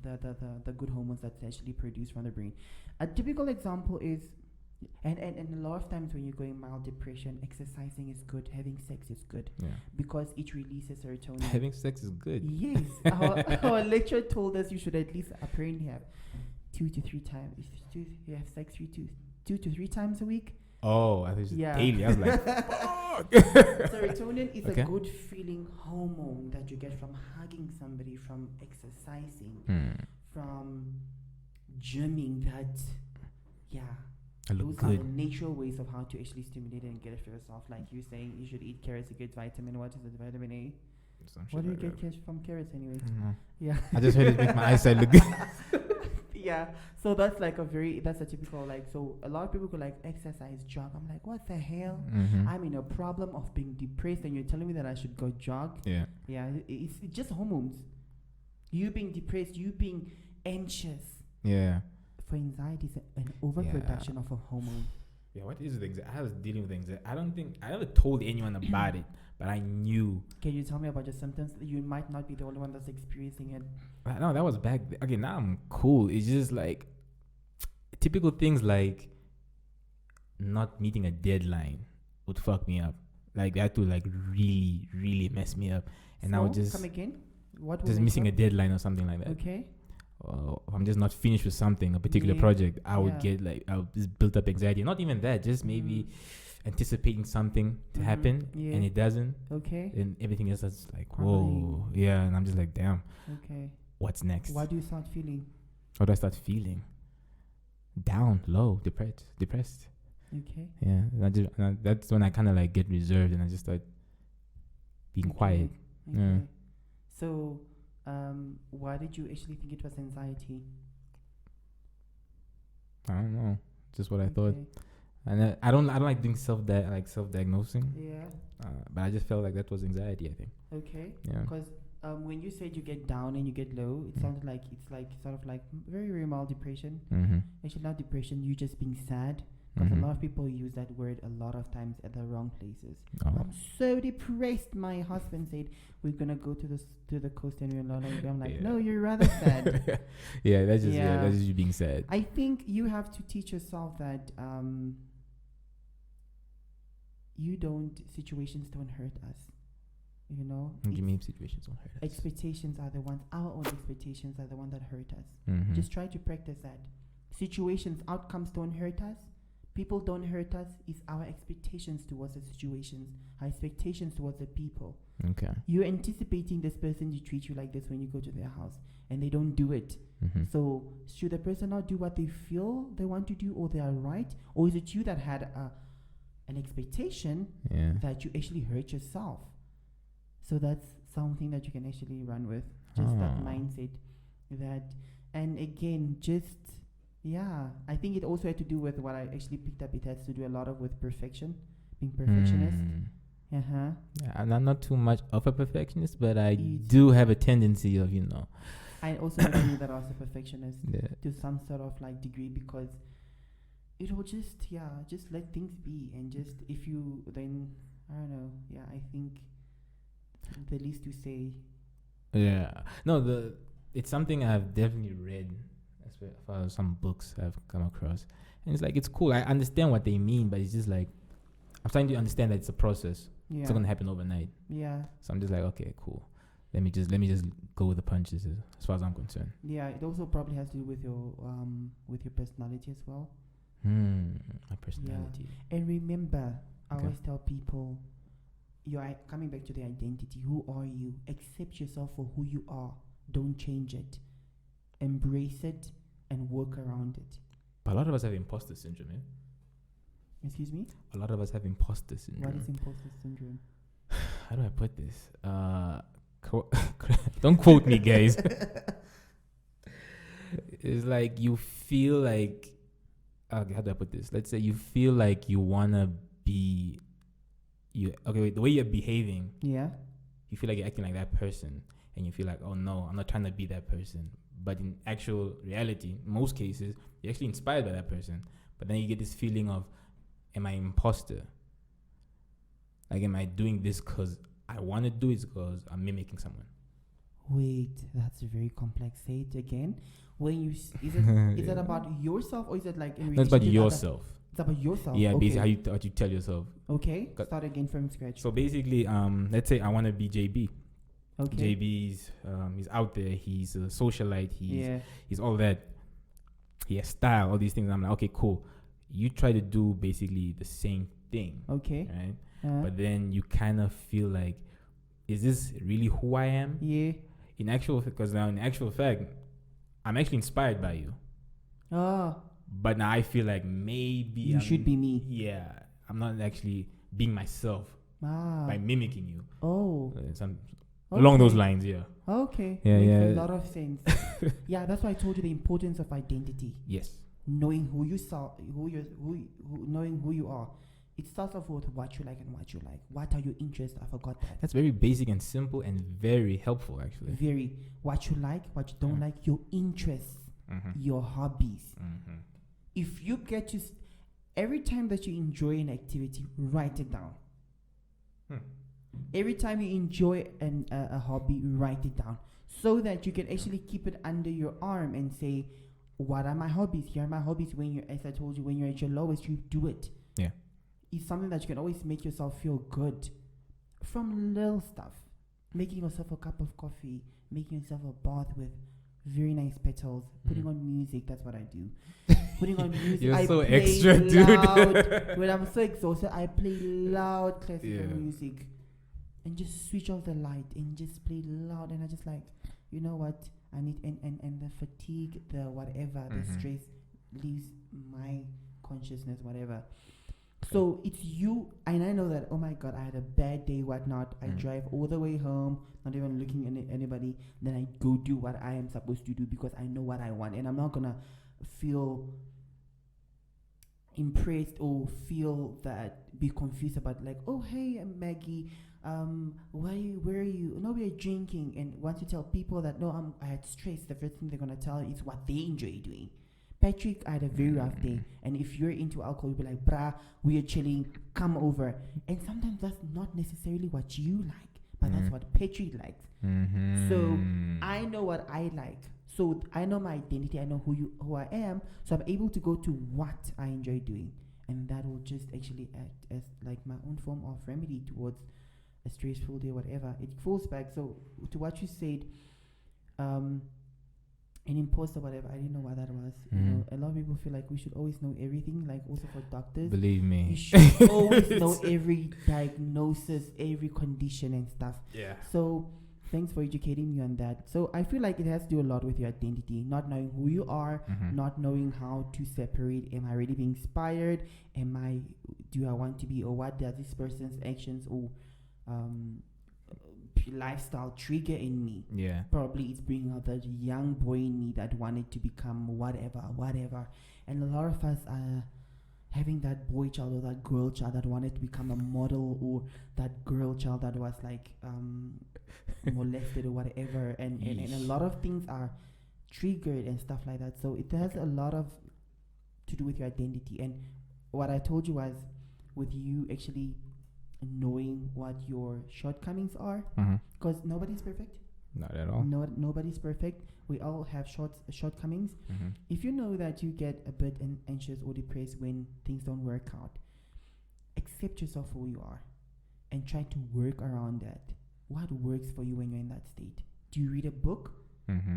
the good hormones that's actually produced from the brain. A typical example is, and a lot of times when you're going mild depression, exercising is good, having sex is good, Yeah. because it releases serotonin. Having sex is good. Yes, our lecturer told us you should at least apparently have 2 to 3 times. You have sex 2 to 3 times a week. Oh, I thought it was Yeah. daily. I was like, fuck. Serotonin is Okay. a good feeling hormone that you get from hugging somebody, from exercising, from gymming. That, yeah. I look Those are the good. natural ways of how to actually stimulate it and get it for yourself. Like you saying, you should eat carrots to get vitamin. What is it? Vitamin A. Some What shit do you like get that. from carrots anyway? I don't know. Yeah. I just heard it make my eyesight look good. Yeah. So that's like that's a typical, like, so a lot of people go like, exercise, jog. I'm like, what the hell? I'm in a problem of being depressed, and you're telling me that I should go jog? Yeah. Yeah. It's just hormones. You being depressed, you being anxious. Yeah. For anxiety, is an overproduction of a hormone. Yeah, what is the anxiety? I was dealing with anxiety. I don't think I never told anyone about it, but I knew. Can you tell me about your symptoms? You might not be the only one that's experiencing it. No, that was back. Okay, now I'm cool. It's just like typical things like not meeting a deadline would fuck me up. Like that would like really, really mess me up. And I would just come again. What just missing a deadline or something like that. Okay. If I'm just not finished with something, a particular project, I would Yeah. get like I'll just build up anxiety. Not even that, just maybe anticipating something to happen Yeah. and it doesn't. Okay. And everything else is like, Crumbling. whoa, yeah. And I'm just like, damn, Okay. what's next? What do you start feeling? How do I start feeling? Down, low, depressed. Okay. Yeah, and that's when I kind of like get reserved and I just start being quiet. Okay. Yeah. So, why did you actually think it was anxiety? I don't know, just what I thought. Okay. And I don't like doing self-diagnosing. Yeah. But I just felt like that was anxiety, I think. Okay. Yeah. Because when you said you get down and you get low, it sounded like it's like sort of like very, very mild depression. Mm-hmm. Actually, not depression. You just being sad. Because a lot of people use that word a lot of times at the wrong places. Oh. I'm so depressed. My husband said we're gonna go to the coast and we're not. I'm like, Yeah. no, you're rather sad. Yeah, that's just Yeah. that's just you being sad. I think you have to teach yourself that situations don't hurt us. You know, What do you mean situations don't hurt us? expectations are the ones. Our own expectations are the ones that hurt us. Mhm. Just try to practice that. Situations, outcomes don't hurt us. People don't hurt us. It's our expectations towards the situations, our expectations towards the people. Okay. You're anticipating this person to treat you like this when you go to their house, and they don't do it. Mm-hmm. So should the person not do what they feel they want to do, or they are right, or is it you that had an expectation Yeah. that you actually hurt yourself? So that's something that you can actually run with. Just that mindset. And again, I think it also had to do with what I actually picked up. It has to do a lot with perfection, being perfectionist. Yeah, and I'm not too much of a perfectionist, but I It's- do have a tendency of, I also believe that I was a perfectionist Yeah. to some sort of like degree, because it will just let things be, and just if you then I don't know, I think the least to say. Yeah. No, it's something I've definitely read as far as some books I've come across. And it's like, it's cool. I understand what they mean, but it's just like, I'm starting to understand that it's a process. Yeah. It's not gonna happen overnight. Yeah. So I'm just like, okay, cool. Let me just go with the punches as far as I'm concerned. Yeah, it also probably has to do with your personality as well. My personality. And remember, I Okay. always tell people, you're coming back to the identity. Who are you? Accept yourself for who you are. Don't change it. Embrace it and work around it. But a lot of us have imposter syndrome, eh? Excuse me? A lot of us have imposter syndrome. What is imposter syndrome? How do I put this? Don't quote me, guys. It's like you feel like, okay, how do I put this? Let's say you feel like you wanna be the way you're behaving, Yeah. you feel like you're acting like that person, and you feel like, oh no, I'm not trying to be that person. But in actual reality, in most cases, you're actually inspired by that person. But then you get this feeling of, am I an imposter? Like, am I doing this because I want to do it, because I'm mimicking someone? Wait, that's very complex. Say it again. When you is it about yourself, or is it like in No, it's relation about to yourself. It's about yourself. Yeah, Okay. basically how you tell yourself. Okay. Got- Start again from scratch. So basically, let's say I want to be JB. Okay. JB's he's out there. He's a socialite. He's all that. He has style. All these things. I'm like, okay, cool. You try to do basically the same thing, Okay. right? But then you kind of feel like, is this really who I am? Yeah. In actual fact, I'm actually inspired by you. Oh. But now I feel like maybe You should be me. Yeah, I'm not actually being myself Ah. by mimicking you. Oh. Along those Okay. lines, yeah. Okay. Yeah, Makes yeah. a lot of sense. Yeah, that's why I told you the importance of identity. Yes. Knowing who you saw, knowing who you are. It starts off with what you like and what you like. What are your interests? I forgot that. That's very basic and simple and very helpful, actually. Very. What you like, what you don't like, your interests, your hobbies. If you get to, every time that you enjoy an activity, write it down. Every time you enjoy a hobby, write it down, so that you can actually keep it under your arm and say, what are my hobbies? Here are my hobbies. When you're, as I told you, when you're at your lowest, you do it. Yeah. It's something that you can always make yourself feel good from little stuff. Making yourself a cup of coffee, making yourself a bath with very nice petals, putting on music. That's what I do. Putting on music. You're I so play extra, loud. dude. When I'm so exhausted, I play loud classical Yeah. music and just switch off the light and just play loud. And I just like, you know what? I need, and the fatigue, the whatever, the stress leaves my consciousness, whatever. So it's you, and I know that, oh my God, I had a bad day, whatnot. I drive all the way home, not even looking at anybody. Then I go do what I am supposed to do because I know what I want. And I'm not going to feel impressed or feel that, be confused about like, oh, hey, Maggie, where are you? No, we are drinking. And once you tell people that, no, I had stress, the first thing they're going to tell you is what they enjoy doing. Patrick, I had a very rough day. And if you're into alcohol, you'll be like, brah, we are chilling, come over. And sometimes that's not necessarily what you like, but that's what Patrick likes. So I know what I like. So I know my identity. I know who I am. So I'm able to go to what I enjoy doing. And that will just actually act as like my own form of remedy towards a stressful day, whatever. It falls back. So to what you said, an imposter, whatever. I didn't know what that was. You know, a lot of people feel like we should always know everything. Like also for doctors, Believe me, you should always know every diagnosis, every condition and stuff. Yeah. So thanks for educating me on that. So I feel like it has to do a lot with your identity, not knowing who you are, not knowing how to separate. Am I really being inspired? Do I want to be, or what does this person's actions or lifestyle trigger in me? Yeah. Probably it's bringing out that young boy in me that wanted to become whatever. And a lot of us are having that boy child or that girl child that wanted to become a model, or that girl child that was like molested or whatever, and a lot of things are triggered and stuff like that. So it has a lot of to do with your identity. And what I told you was with you actually knowing what your shortcomings are, because nobody's perfect. Not at all. Nobody's perfect. We all have shortcomings. If you know that you get a bit anxious or depressed when things don't work out, accept yourself for who you are and try to work around that. What works for you when you're in that state? Do you read a book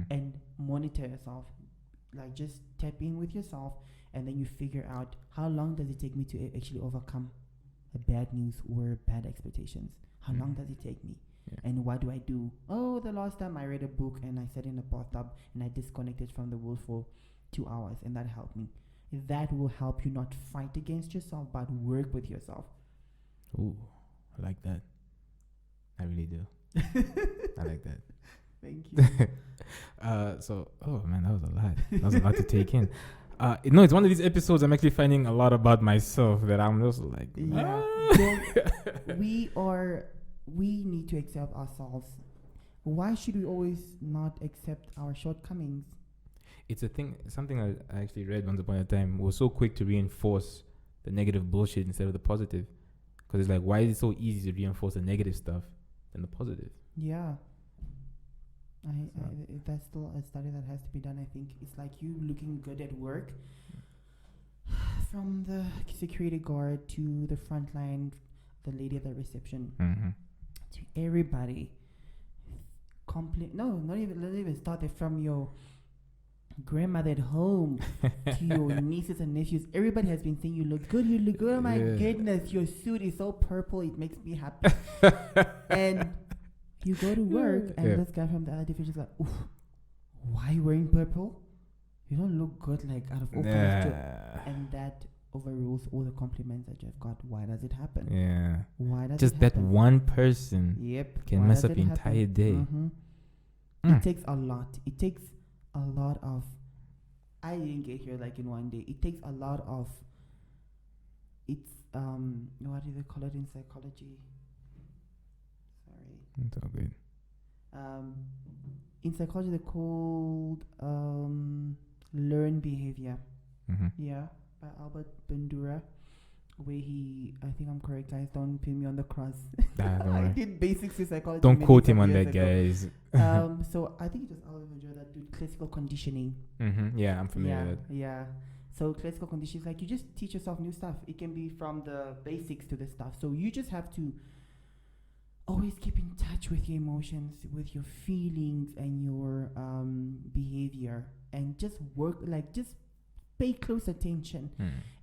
and monitor yourself? Like, just tap in with yourself, and then you figure out, how long does it take me to actually overcome a bad news or bad expectations? How long does it take me? Yeah. And what do I do? Oh, the last time I read a book and I sat in a bathtub and I disconnected from the world for 2 hours, and that helped me. That will help you not fight against yourself, but work with yourself. Ooh, I like that. I really do. I like that. Thank you. Oh man, that was a lot. That was a lot to take in. It's one of these episodes I'm actually finding a lot about myself that I'm just like, we need to accept ourselves. Why should we always not accept our shortcomings? It's a thing, something I actually read once upon a time. We're so quick to reinforce the negative bullshit instead of the positive. Because it's like, why is it so easy to reinforce the negative stuff than the positive? Yeah. That's still a study that has to be done. I think it's like you looking good at work, from the security guard to the front line, the lady at the reception, to everybody. Not even start it from your grandmother at home to your nieces and nephews. Everybody has been saying you look good. You look good. Oh my goodness, your suit is so purple. It makes me happy. And you go to work, and this guy from the other division is like, oof, why are you wearing purple? You don't look good, like, out of all kinds of and that overrules all the compliments that you've got. Why does it happen? Yeah. Why does just it that happen? one person can mess up your entire day. It takes a lot. It takes a lot of. I didn't get here like in one day. It takes a lot of. It's what do they call it in psychology? Sorry. It's all good. In psychology, they're called learned behavior. Yeah, by Albert Bandura, where I think I'm correct, guys. Don't pin me on the cross. I did basics in psychology. Don't quote him on that, guys. So I think it was Albert Bandura that did classical conditioning. Yeah, I'm familiar with it. Yeah. So classical conditioning is like you just teach yourself new stuff. It can be from the basics to the stuff. So you just have to always keep in touch with your emotions, with your feelings, and your behavior, and just work, like, just pay close attention.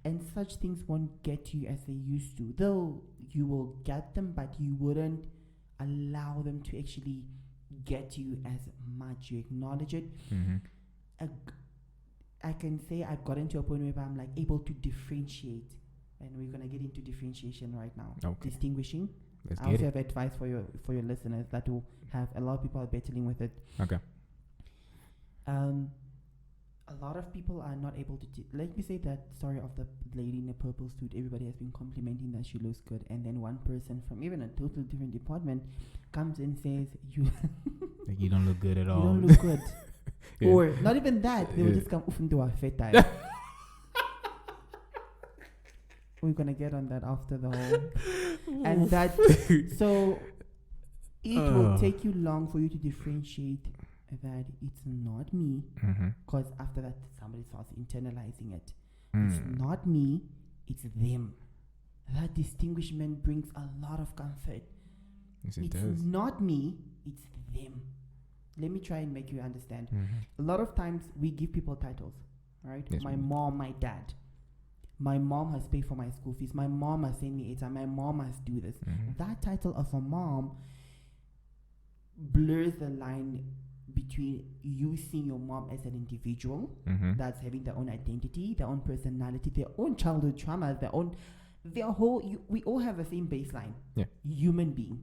And such things won't get to you as they used to, though you will get them, but you wouldn't allow them to actually get to you as much. You acknowledge it. I can say I've gotten to a point where I'm like able to differentiate, and we're gonna get into differentiation right now. Distinguishing. I also have advice for your listeners that will have a lot of people are battling with it. Okay. A lot of people are not able to. Let me say that story of the lady in a purple suit. Everybody has been complimenting that she looks good, and then one person from even a totally different department comes and says, "You like you don't look good at all. You don't look good." Or not even that. They will just come into a feta. We're gonna get on that after the whole. And that, so it will take you long for you to differentiate that it's not me, because after that somebody starts internalizing it. It's not me, it's them. That distinguishment brings a lot of comfort. Yes, it it's does. Not me, it's them. Let me try and make you understand. A lot of times we give people titles, right? Yes, my mom, my dad. My mom has paid for my school fees. My mom has sent me a time. My mom has do this. That title of a mom blurs the line between you seeing your mom as an individual that's having their own identity, their own personality, their own childhood traumas, their whole. We all have the same baseline. Yeah. Human being.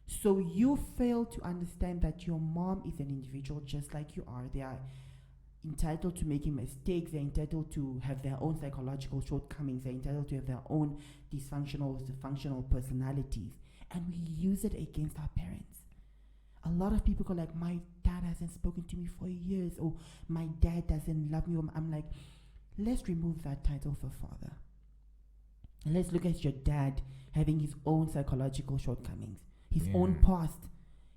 So you fail to understand that your mom is an individual just like you are. They are entitled to making mistakes. They're entitled to have their own psychological shortcomings. They're entitled to have their own dysfunctional personalities. And we use it against our parents. A lot of people go like, my dad hasn't spoken to me for years, or my dad doesn't love me. I'm like, let's remove that title for father. And let's look at your dad having his own psychological shortcomings, his own past,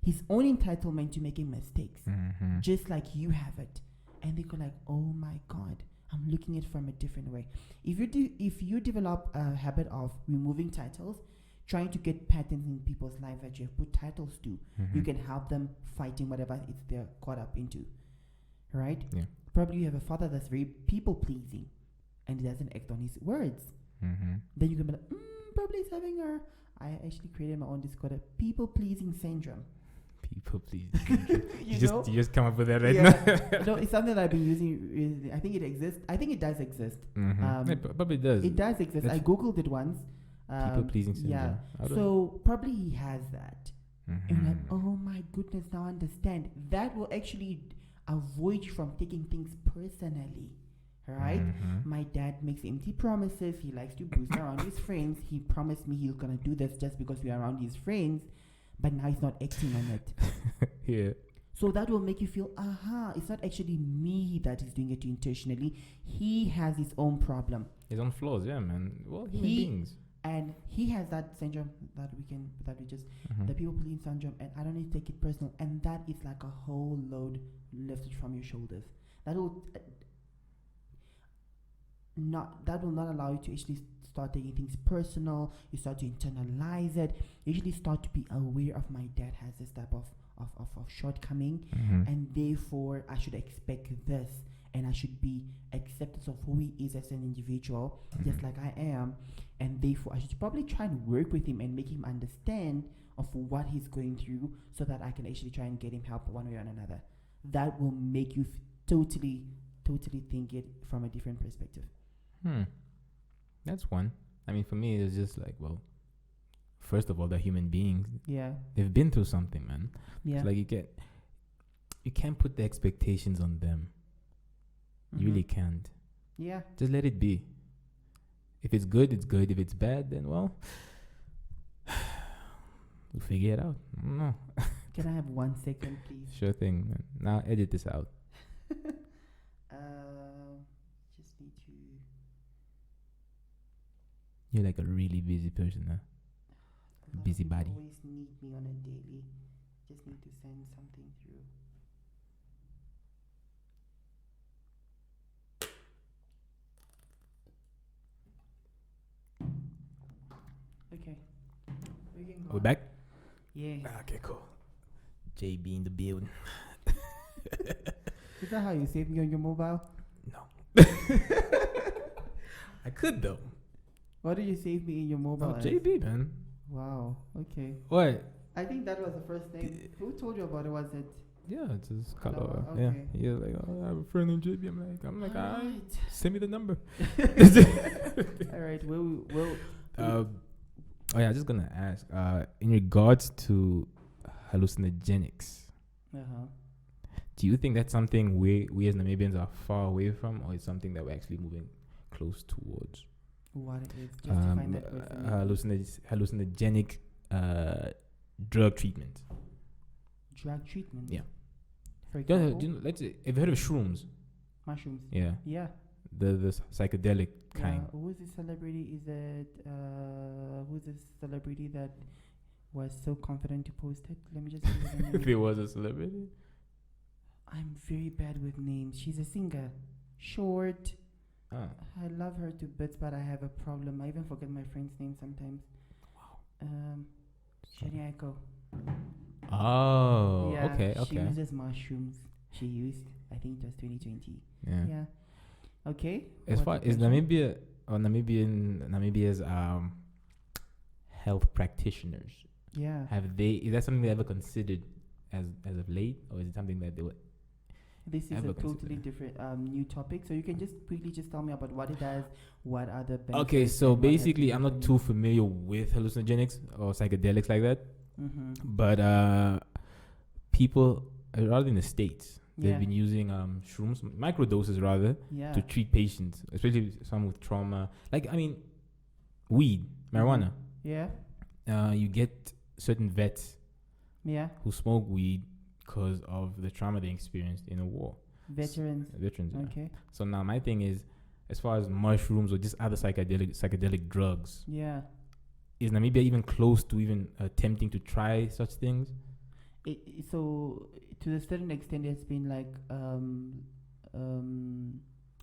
his own entitlement to making mistakes, just like you have it. And they go like, oh my God, I'm looking at it from a different way. If you develop a habit of removing titles, trying to get patterns in people's lives that you have put titles to, you can help them fighting whatever it's they're caught up into, right? Yeah. Probably you have a father that's very people-pleasing and he doesn't act on his words. Then you can be like, probably he's having I actually created my own Discord, a people-pleasing syndrome. People, please. you just come up with that right now. No, it's something that I've been using. I think it exists. I think it does exist. It probably does. It does exist. I googled it once. People pleasing syndrome. Yeah. So probably he has that. And like, oh my goodness, now I understand. That will actually avoid you from taking things personally. Right? My dad makes empty promises. He likes to boost around his friends. He promised me he's gonna do this just because we're around his friends, but now he's not acting on it. Yeah. So that will make you feel, it's not actually me that is doing it intentionally. He has his own problem. His own flaws, yeah, man. Well, human beings. And he has that syndrome that we just the people pleasing syndrome, and I don't need to take it personal. And that is like a whole load lifted from your shoulders. That will not allow you to actually start taking things personal. You start to internalize it. You actually start to be aware of, my dad has this type of shortcoming, and therefore I should expect this, and I should be accepted of who he is as an individual, just like I am, and therefore I should probably try and work with him and make him understand of what he's going through, so that I can actually try and get him help one way or another. That will make you totally think it from a different perspective. That's one. I mean, for me, it's just like, well, first of all, they're human beings. Yeah. They've been through something, man. Yeah. It's like you can't put the expectations on them. You really can't. Yeah. Just let it be. If it's good, it's good. If it's bad, then, well, we'll figure it out. I don't know. Can I have 1 second, please? Sure thing, man. Now edit this out. Just need to. You're like a really busy person, huh? Busybody. Always need me on a daily. Just need to send something through. Okay. We can go We're on. back? Yeah. Okay, cool. JB in the building. Is that how you save me on your mobile? No. I could, though. What do you save me in your mobile? Oh, as? JB, man. Wow. Okay. What? I think that was the first name. Who told you about it? Was it? Yeah, it's just color. Color, Yeah. okay. You're like, oh, I have a friend named JB. I'm like, Alright. send me the number. All right. Well. Oh yeah, just gonna ask. In regards to hallucinogenics, do you think that's something we as Namibians are far away from, or is something that we're actually moving close towards? What it is? Just define that word for me. Hallucinogenic drug treatment. Drug treatment. Yeah. For Do example, you know, let's say, have you heard of shrooms? mushrooms. Yeah. Yeah. The psychedelic kind. Who's the celebrity? Is it who's the celebrity that was so confident to post it? Let me just. If there was a celebrity. I'm very bad with names. She's a singer. Short. Ah. I love her to bits, but I have a problem. I even forget my friend's name sometimes. Wow. Shani Aiko. Oh. Yeah, Okay. She Okay. uses mushrooms. She used. I think it was 2020. Yeah. Yeah. Okay. As far as Namibia or Namibia's health practitioners, Yeah. is that something they ever considered as of late, or is it something that they were? This is ever a totally consider? different new topic. So you can just quickly just tell me about what it does, what are the benefits. Okay, so and what has basically, been I'm not happening. too familiar with hallucinogenics or psychedelics like that, but people, rather in the States, They've been using shrooms, microdoses rather, to treat patients, especially some with trauma. Like, I mean, weed, marijuana. Yeah. You get certain vets who smoke weed because of the trauma they experienced in a war. Veterans. Okay. Yeah. So now my thing is, as far as mushrooms or just other psychedelic drugs, is Namibia even close to even attempting to try such things? So to a certain extent, it's been like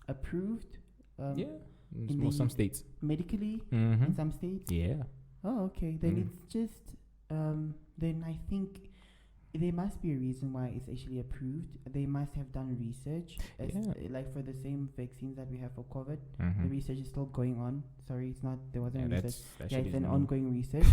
approved. In some states. Medically, in some states. Yeah. Oh, okay. Then it's just then I think there must be a reason why it's actually approved. They must have done research, like for the same vaccines that we have for COVID. The research is still going on. Sorry, it's not. There wasn't research. It's an ongoing research.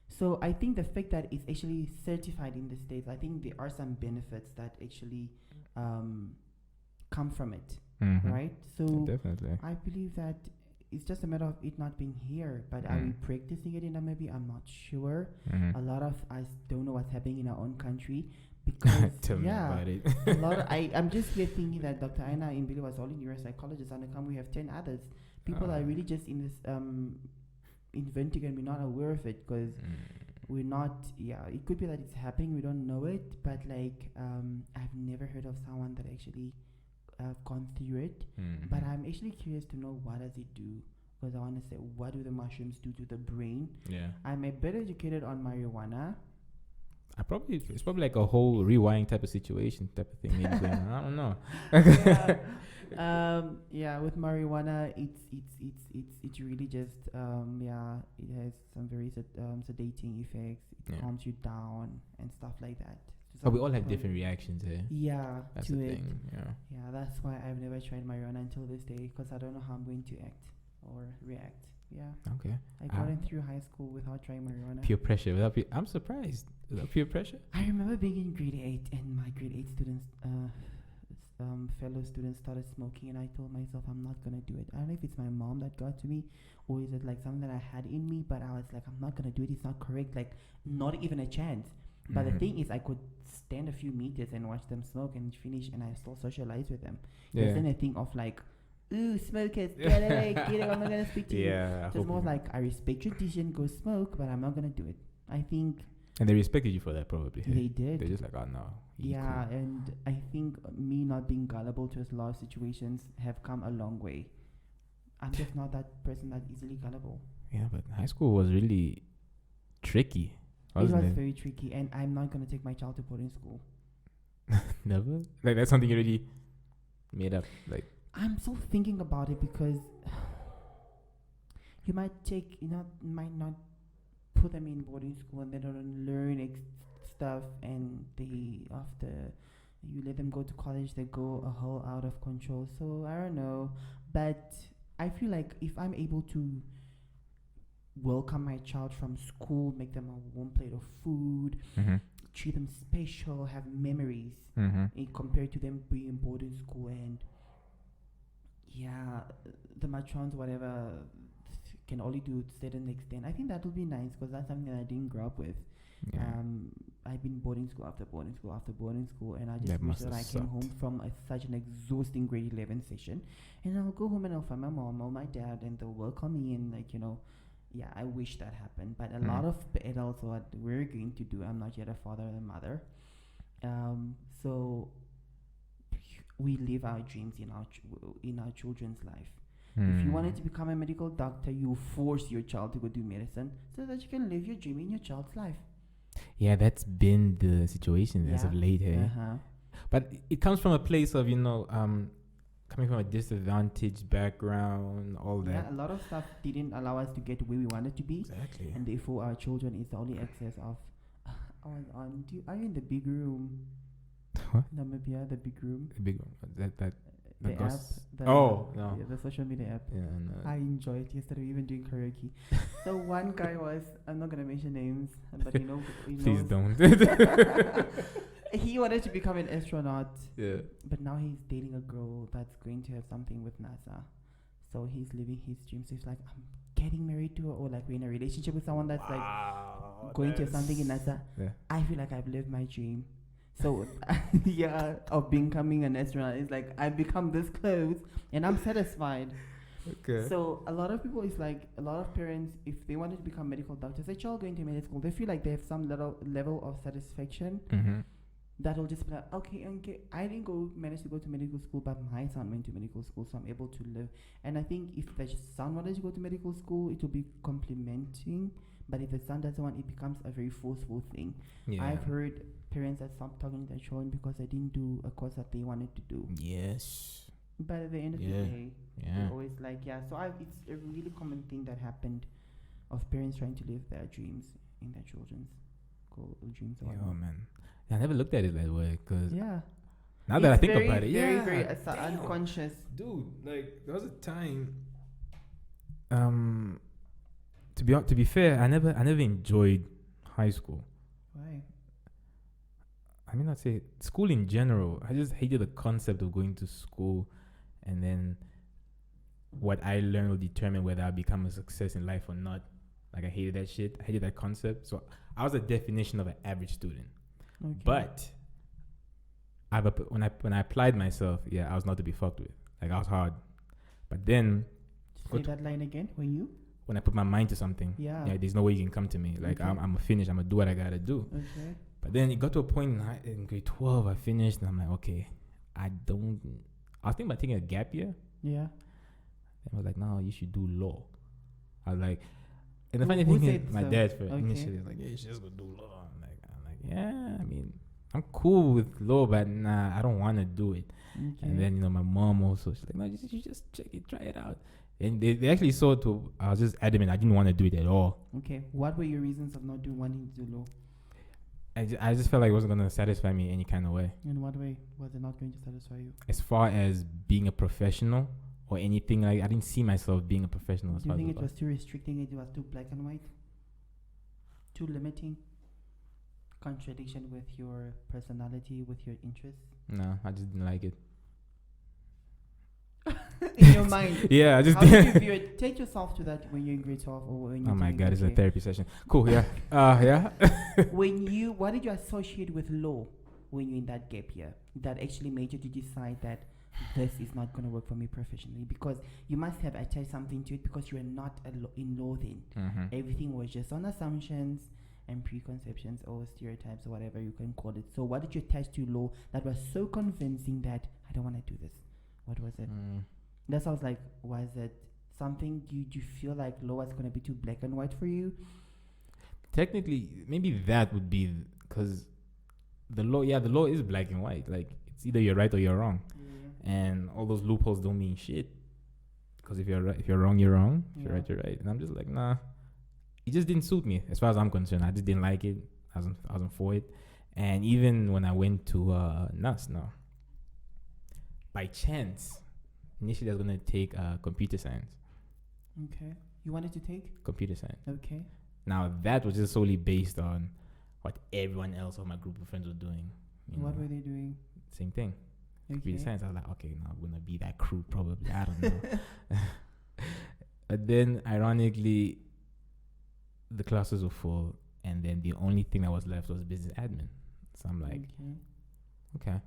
So I think the fact that it's actually certified in the States, I think there are some benefits that actually come from it, right? So definitely, I believe that it's just a matter of it not being here. But are we practicing it in Namibia? I'm not sure. A lot of us don't know what's happening in our own country because tell me about it. A lot of, I'm just here thinking that Dr. Aina Imbili was only neuropsychologist, and come we have 10 others. People are really just in this inventing and we're not aware of it because we're not. It could be that it's happening, we don't know it, but like I've never heard of someone that actually gone through it. But I'm actually curious to know what does it do, because I want to say, what do the mushrooms do to the brain? I'm a bit educated on marijuana. It's probably like a whole rewiring type of situation type of thing maybe going on. I don't know. With marijuana, it's really just it has some very sedating effects. It calms you down and stuff like that. But we all have different reactions here. That's to the it. thing. That's why I've never tried marijuana until this day, because I don't know how I'm going to act or react. Okay. I got in through high school without trying marijuana. Peer pressure. I'm surprised. Without peer pressure? I remember being in grade 8 and my grade 8 students, fellow students started smoking, and I told myself I'm not going to do it. I don't know if it's my mom that got to me or is it like something that I had in me, but I was like, I'm not going to do it. It's not correct. Like, not even a chance. But the thing is, I could stand a few meters and watch them smoke and finish, and I still socialize with them. There's then a thing of like, ooh, smokers, get away, I'm not going to speak to you. It's more like, I respect your decision, go smoke, but I'm not going to do it. I think. And they respected you for that, probably. They did. They're just like, oh, no. Cool. And I think me not being gullible to a lot of situations have come a long way. I'm just not that person that easily gullible. Yeah, but high school was really tricky. It was very tricky, and I'm not going to take my child to boarding school. Never? Like, that's something you already made up? Like, I'm still thinking about it because you might not put them in boarding school and they don't learn stuff, and after you let them go to college, they go a whole out of control. So I don't know, but I feel like if I'm able to welcome my child from school, make them a warm plate of food, treat them special, have memories, compared to them being in boarding school and the matrons, whatever, can only do to a certain extent. I think that would be nice because that's something that I didn't grow up with. I've been boarding school after boarding school after boarding school, and I just wish that I came home from such an exhausting grade 11 session, and I'll go home and I'll find my mom or my dad, and they'll welcome me, and I wish that happened. But a lot of adults, what we're going to do, I'm not yet a father or a mother, so we live our dreams in our children's life. If you wanted to become a medical doctor, you force your child to go do medicine so that you can live your dream in your child's life. Yeah, that's been the situation as of late. But it comes from a place of, coming from a disadvantaged background, all that. Yeah, a lot of stuff didn't allow us to get where we wanted to be. Exactly. And therefore our children is the only access of... are you in the big room? What? Namibia, the big room. The big room. The app. No. The social media app. Yeah, no. I enjoyed it yesterday. We even doing karaoke. So one guy was, I'm not gonna mention names, but Please don't. He wanted to become an astronaut. Yeah. But now he's dating a girl that's going to have something with NASA. So he's living his dreams. So he's like, I'm getting married to her, or like we're in a relationship with someone that's like going to have something in NASA. Yeah. I feel like I've lived my dream. So, yeah, of becoming an astronaut. It's like, I've become this close and I'm satisfied. Okay. So, a lot of people, it's like, a lot of parents, if they wanted to become medical doctors, their child going to medical school, they feel like they have some level of satisfaction. Mm-hmm. That'll just be like, okay, I didn't manage to go to medical school, but my son went to medical school, so I'm able to live. And I think if the son wanted to go to medical school, it will be complementing. But if the son doesn't want, it becomes a very forceful thing. Yeah. I've heard parents that stopped talking to their children because they didn't do a course that they wanted to do. Yes. But at the end of the day, Yeah. they're always like, it's a really common thing that happened of parents trying to live their dreams in their children's dreams. Oh man, I never looked at it that way because yeah. now that I think about it, very unconscious. Dude, like there was a time. To be fair, I never enjoyed high school. Why? I mean, I'd say school in general. I just hated the concept of going to school, and then what I learn will determine whether I become a success in life or not. Like I hated that shit. I hated that concept. So I was a definition of an average student. Okay. But when I applied myself, I was not to be fucked with. Like I was hard. But then say that line again. When I put my mind to something, there's no way you can come to me. Like okay. I'm a finish. I'm gonna do what I gotta do. Okay. But then it got to a point in grade 12. I finished, and I'm like, okay, I was thinking about taking a gap year. Yeah. And I was like, no, you should do law. I was like, and the funny thing is, my dad initially was like, yeah, you should just go do law. I'm like, yeah, I mean, I'm cool with law, but nah, I don't want to do it. Okay. And then my mom also, she's like, no, you just check it, try it out. And they actually saw to, I was just adamant, I didn't want to do it at all. Okay, what were your reasons of not wanting to do law? I just felt like it wasn't going to satisfy me any kind of way. In what way was it not going to satisfy you? As far as being a professional or anything, like I didn't see myself being a professional. Do you think it was too restricting? It was too black and white? Too limiting? Contradiction with your personality, with your interests? No, I just didn't like it. In your mind. Yeah, I just how did you view it? Take yourself to that when you're in grade 12 or when you're oh my god, it's a therapy session. Cool, yeah. Yeah. What did you associate with law when you're in that gap year that actually made you to decide that this is not going to work for me professionally? Because you must have attached something to it because you are not in law then. Mm-hmm. Everything was just on assumptions and preconceptions or stereotypes or whatever you can call it. So what did you attach to law that was so convincing that I don't want to do this? What was it? That's how I was like, was it something you feel like law was going to be too black and white for you? Technically, maybe that would be because the law is black and white. Like it's either you're right or you're wrong. Yeah. And all those loopholes don't mean shit. Because if you're right, if you're wrong, you're wrong. If you're right, you're right. And I'm just like, nah. It just didn't suit me as far as I'm concerned. I just didn't like it. I wasn't for it. And even when I went to NUS now, by chance, initially I was going to take computer science. Okay. You wanted to take? Computer science. Okay. Now, that was just solely based on what everyone else of my group of friends were doing. What were they doing? Same thing. Okay. Computer science. I was like, okay, now I'm going to be that crew probably. I don't know. But then, ironically, the classes were full. And then the only thing that was left was business admin. So I'm like, okay.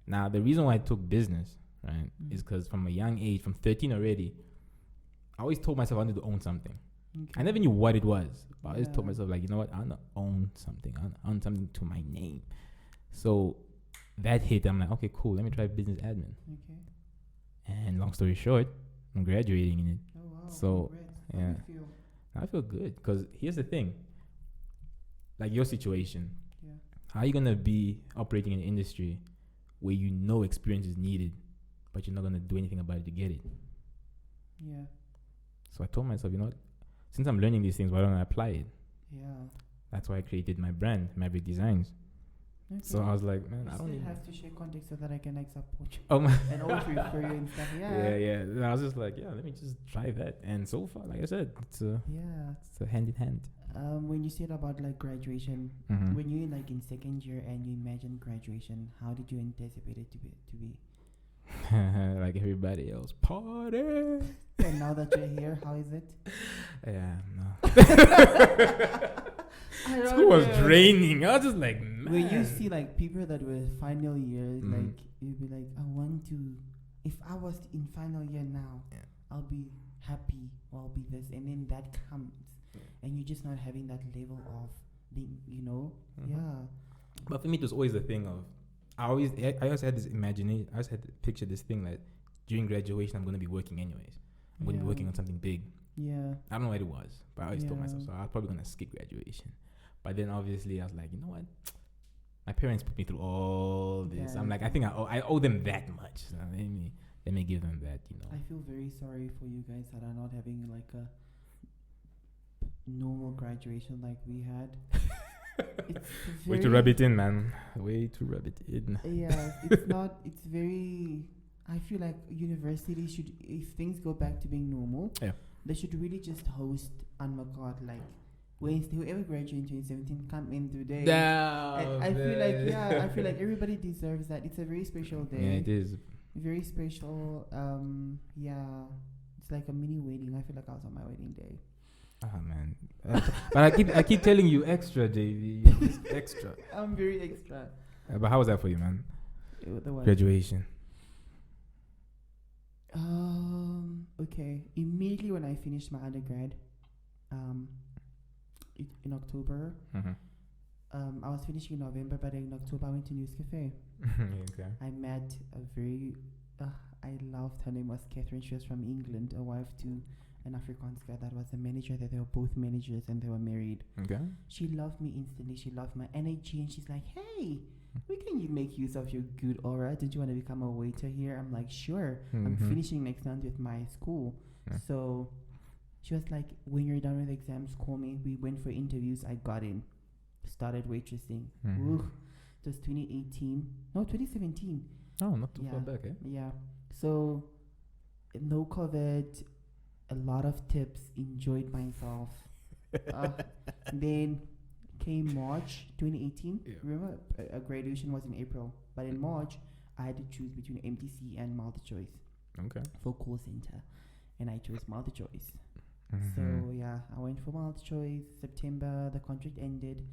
Now, the reason why I took business, right, is because from a young age, from 13 already, I always told myself I wanted to own something. Okay. I never knew what it was, but I always told myself, like, you know what, I want to own something. I want to own something to my name. So that hit, I'm like, okay, cool, let me try business admin. Okay. And long story short, I'm graduating in it. Oh, wow. So, how do you feel? I feel good because here's the thing. Like your situation, how are you going to be operating in an industry where you know experience is needed, but you're not going to do anything about it to get it? Yeah. So I told myself, you know what? Since I'm learning these things, why don't I apply it? Yeah. That's why I created my brand, Maverick Designs. Okay. So I was like, man, I don't even have to share context so that I can like support you. Oh my and always refer you and stuff. Yeah. Yeah. And I was just like, yeah, let me just try that. And so far, like I said, it's a hand in hand. When you said about like graduation, when you're like in second year and you imagine graduation, how did you anticipate it to be? Like everybody else, party. And now that you're here, how is it? Yeah, no. School was draining. I was just like, man. When you see like people that were final years, Mhm. like you'd be like, I want to. If I was in final year now, I'll be happy. Or I'll be this, and then that comes, and you're just not having that level of being, Mhm. yeah. But for me, it was always the thing of I always had this imagination. I always had to picture this thing that during graduation I'm going to be working anyways. I'm going to be working on something big. Yeah. I don't know what it was, but I always told myself Yeah. so. I was probably going to skip graduation. But then obviously I was like, you know what? My parents put me through all this. I'm like, I think I owe them that much. So let me give them that. I feel very sorry for you guys that are not having like a normal graduation like we had. It's Way to rub it in, man. Way to rub it in. Yeah, it's not. It's very. I feel like universities should, if things go back to being normal, they should really just host Unmacard like Wednesday. Whoever graduated in 2017, come in today. I feel like everybody deserves that. It's a very special day. Yeah, it is. Very special. It's like a mini wedding. I feel like I was on my wedding day. Ah man, but I keep telling you extra, JV. You're just extra. I'm very extra. But how was that for you, man? The what? Graduation. Okay. Immediately when I finished my undergrad, in October, I was finishing in November, but in October I went to News Cafe. Okay. I met a very, I loved her name was Catherine. She was from England, a wife to an Afrikaans guy that was a manager. That they were both managers and they were married. Okay. She loved me instantly. She loved my energy, and she's like, "Hey, we can you make use of your good aura? Did you want to become a waiter here?" I'm like, "Sure." I'm finishing next month with my school, so she was like, "When you're done with exams, call me." We went for interviews. I got in, started waitressing. Ooh, it was 2018. No, 2017. Oh, not too far back, eh? Yeah. So, no COVID. A lot of tips, enjoyed myself. Then came March 2018. Remember, graduation was in April, but in March I had to choose between MTC and multi-choice. Okay. For call center, and I chose multi-choice. So yeah, I went for multi-choice. September the contract ended,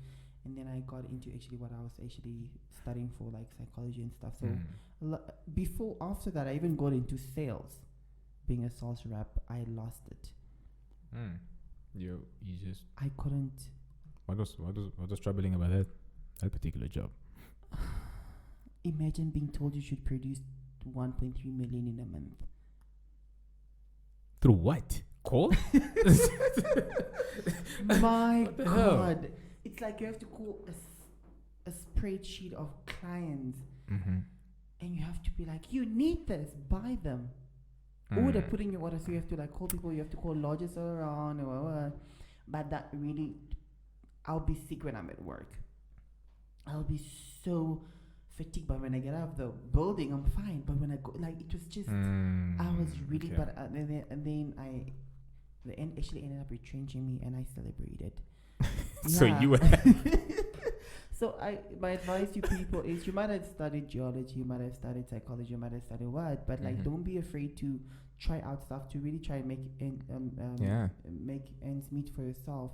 and then I got into actually what I was actually studying for, like psychology and stuff. So after that, I even got into sales. Being a sales rep, I lost it. You just. I couldn't. What was troubling about that particular job? Imagine being told you should produce 1.3 million in a month. Through what? Call? My God, it's like you have to call a spreadsheet of clients, and you have to be like, you need this, buy them. Or they're putting your order, so you have to like call people. You have to call lodges around, or whatever. But that really, I'll be sick when I'm at work. I'll be so fatigued. But when I get out of the building, I'm fine. But when I go, like it was just, I was really. Okay. But then the end actually ended up retrenching me, and I celebrated. So you were. So my advice to people is, you might have studied geology, you might have studied psychology, you might have studied what, but like don't be afraid to try out stuff, to really try and make ends meet for yourself.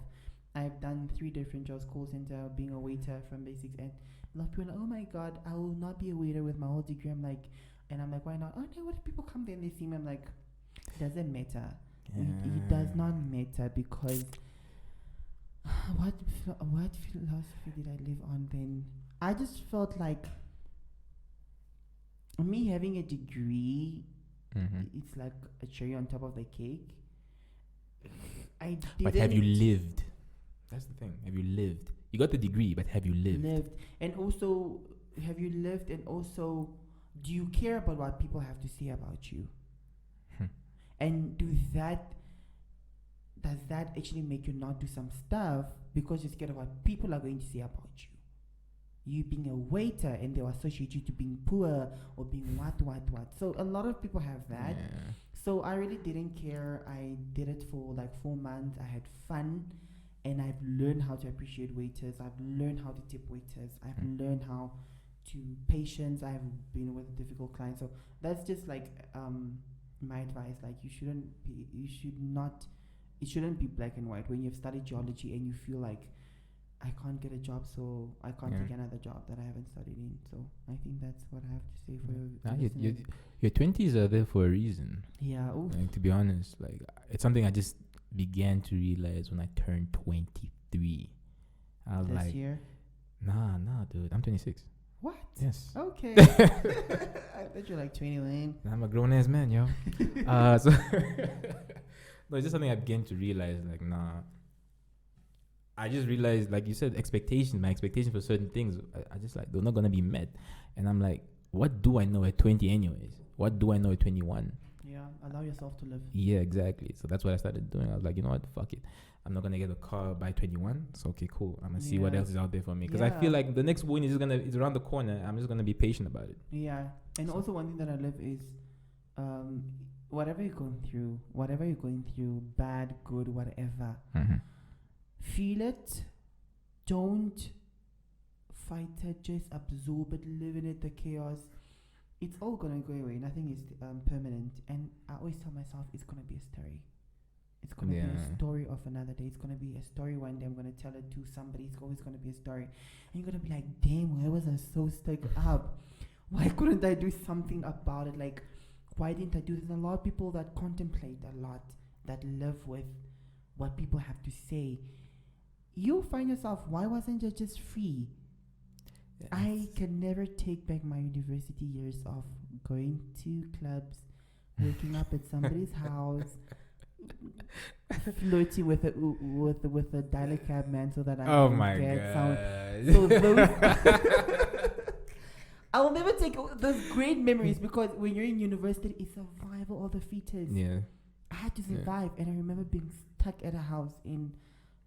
I've done 3 different jobs: call center, being a waiter from basics, and a lot of people are like, oh my God, I will not be a waiter with my whole degree. I'm like, why not? Oh no, what if people come there and they see me? I'm like, it doesn't matter. It does not matter, because what philosophy did I live on then? I just felt like me having a degree, it's like a cherry on top of the cake. But have you lived? That's the thing. Have you lived? You got the degree, but have you lived? And also, have you lived? And also, do you care about what people have to say about you? And does that actually make you not do some stuff because you're scared of what people are going to say about you? You being a waiter, and they'll associate you to being poor or being what. So a lot of people have that. Yeah. So I really didn't care. I did it for like 4 months. I had fun, and I've learned how to appreciate waiters. I've learned how to tip waiters. I've learned how to patience. I've been with difficult clients. So that's just like my advice. Like it shouldn't be black and white. When you've studied geology and you feel like I can't get a job, so I can't take another job that I haven't studied in. So I think that's what I have to say for your 20s are there for a reason. Yeah. Like, to be honest, like, it's something I just began to realize when I turned 23. I was this year? Nah, dude. I'm 26. What? Yes. Okay. I bet you're like 21. I'm a grown ass man, yo. So no, it's just something I began to realize. Like, nah. I just realized, like you said, my expectations for certain things, I just like, they're not gonna be met. And I'm like, what do I know at 20 anyways? What do I know at 21? Yeah, allow yourself to live. Yeah, exactly. So that's what I started doing. I was like, you know what? Fuck it. I'm not gonna get a car by 21. So okay, cool. I'm gonna see what else is out there for me. Because I feel like the next win is around the corner. I'm just gonna be patient about it. Yeah, and also one thing that I love is, whatever you're going through, bad, good, whatever. Mm-hmm. Feel it. Don't fight it. Just absorb it. Live in it. The chaos. It's all gonna go away. Nothing is permanent. And I always tell myself it's gonna be a story. It's gonna be a story of another day. It's gonna be a story one day. I'm gonna tell it to somebody. It's always gonna be a story. And you're gonna be like, damn, why was I so stuck up? Why couldn't I do something about it? Like, why didn't I do this? There's a lot of people that contemplate a lot, that live with what people have to say. You find yourself, why wasn't I just free? Yes. I can never take back my university years of going to clubs, waking up at somebody's house, flirting with a dial cab man so that I can get some. So those I will never take those great memories, because when you're in university, it's survival of the fittest. Yeah, I had to survive, and I remember being stuck at a house in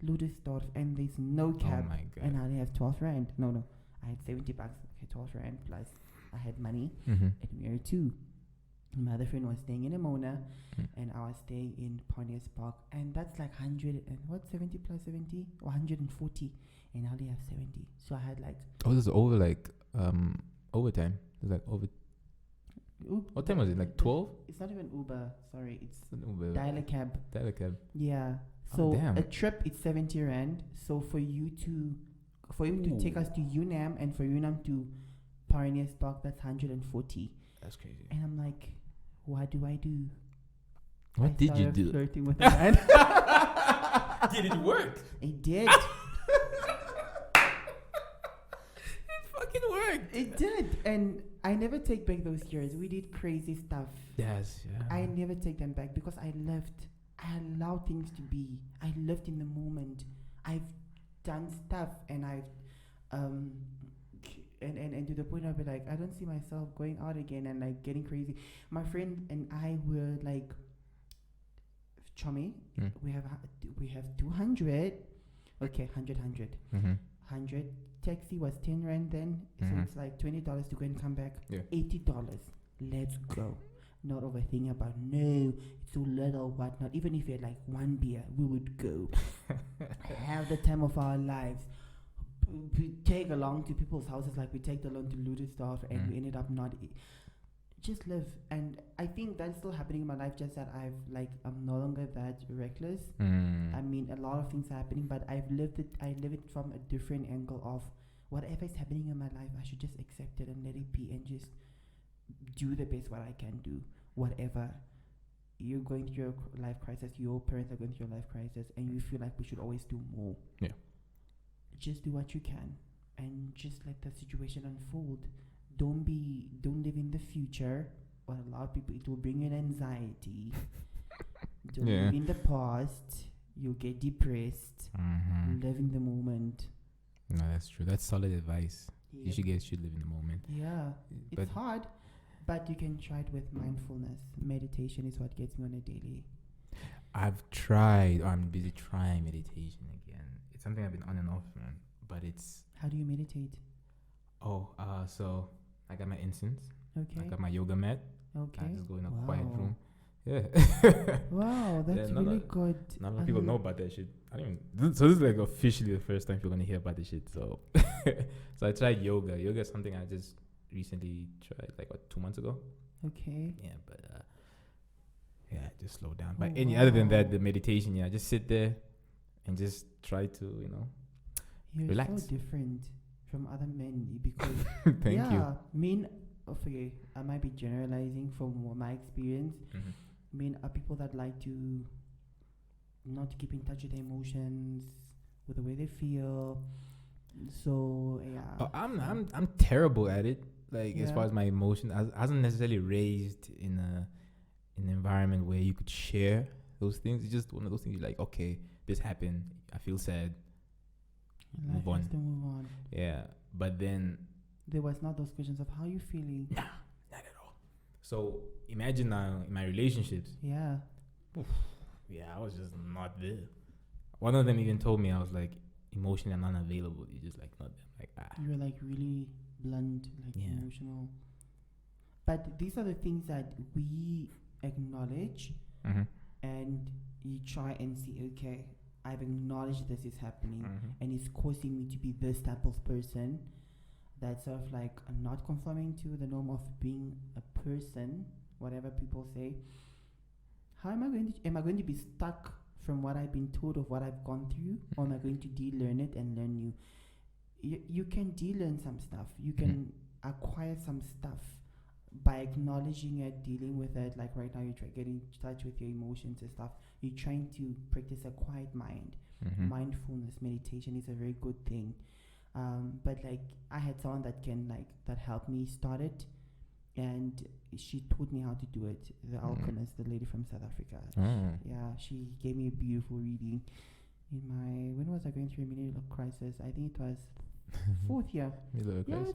Ludendorff, and there's no cab, and I only have 12 rand. No, I had 70 bucks. Okay, 12 rand plus I had money, and we were two. My other friend was staying in Amona, and I was staying in Pioneers Park, and that's like 100 and what, 70 plus 70, or 140, and I only have 70. So I had like. Oh, this is over like overtime. It's like over. What time was it? Like 12? It's not even Uber. Sorry, it's Uber. Dial a cab. Yeah. So a trip is 70 rand. So for him to take us to UNAM, and for UNAM to Pioneers Park, that's 140. That's crazy. And I'm like, what do I do? What did you do? Flirting with a man. Did it work? It did. It did, and I never take back those years. We did crazy stuff. Yes, yeah. I never take them back, because I lived. I allowed things to be. I lived in the moment. I've done stuff, and I've and to the point I'll be like, I don't see myself going out again and like getting crazy. My friend and I were like, chummy. We have 200. Okay, 100. 100. Taxi was 10 rand then, so it's like $20 to go and come back. Yeah. $80. Let's go. Not overthinking about, no, it's too little, whatnot. Even if you had like one beer, we would go. Have the time of our lives. We take along to people's houses, like we take along to Ludendorff, and we ended up not. Just live. And I think that's still happening in my life, just that I'm no longer that reckless. I mean, a lot of things are happening, but I live it from a different angle of whatever is happening in my life, I should just accept it and let it be, and just do the best what I can do. Whatever you're going through your life crisis, your parents are going through your life crisis, and you feel like we should always do more. Yeah. Just do what you can, and just let the situation unfold. Don't live in the future. What a lot of people, it will bring you anxiety. Don't live in the past. You'll get depressed. Live in the moment. No, that's true. That's solid advice. You should live in the moment. Yeah. It's hard, but you can try it with mindfulness. Meditation is what gets me on a daily. I'm busy trying meditation again. It's something I've been on and off, man. But it's... How do you meditate? So I got my incense. Okay. I got my yoga mat. Okay. I just go in a quiet room. Yeah. Wow, that's really good. Not a lot of people know about that shit. So this is like officially the first time you're gonna hear about this shit. So, so I tried yoga. Yoga is something I just recently tried, like 2 months ago. Okay. Yeah, but just slow down. But other than that, the meditation, just sit there and just try to, You're Relax. so different from other men because Thank you. Men. Okay, I might be generalizing from my experience. Men are people that like to not keep in touch with their emotions, with the way they feel. So yeah. Oh, I'm terrible at it. Like as far as my emotion, I wasn't necessarily raised in an environment where you could share those things. It's just one of those things. You're like, okay, this happened. I feel sad. Life has to move on. Yeah, but then there was not those questions of how you feeling. Nah, not at all. So imagine now in my relationships. Yeah. Yeah, I was just not there. One of them even told me I was like emotionally I'm unavailable. You're just like not there. Like you were like really blunt, like emotional. But these are the things that we acknowledge, and you try and see. Okay, I've acknowledged this is happening, and it's causing me to be this type of person. That's sort of like not conforming to the norm of being a person, whatever people say. How am I going to be stuck from what I've been told of what I've gone through, or am I going to de-learn it and learn new? You can de-learn some stuff. You can acquire some stuff by acknowledging it, dealing with it. Like right now, you're getting in touch with your emotions and stuff. You're trying to practice a quiet mind. Mindfulness, meditation is a very good thing. But like I had someone that helped me start it, and she taught me how to do it. The alchemist, the lady from South Africa. Yeah, she gave me a beautiful reading. When was I going through a mini crisis? I think it was fourth year. It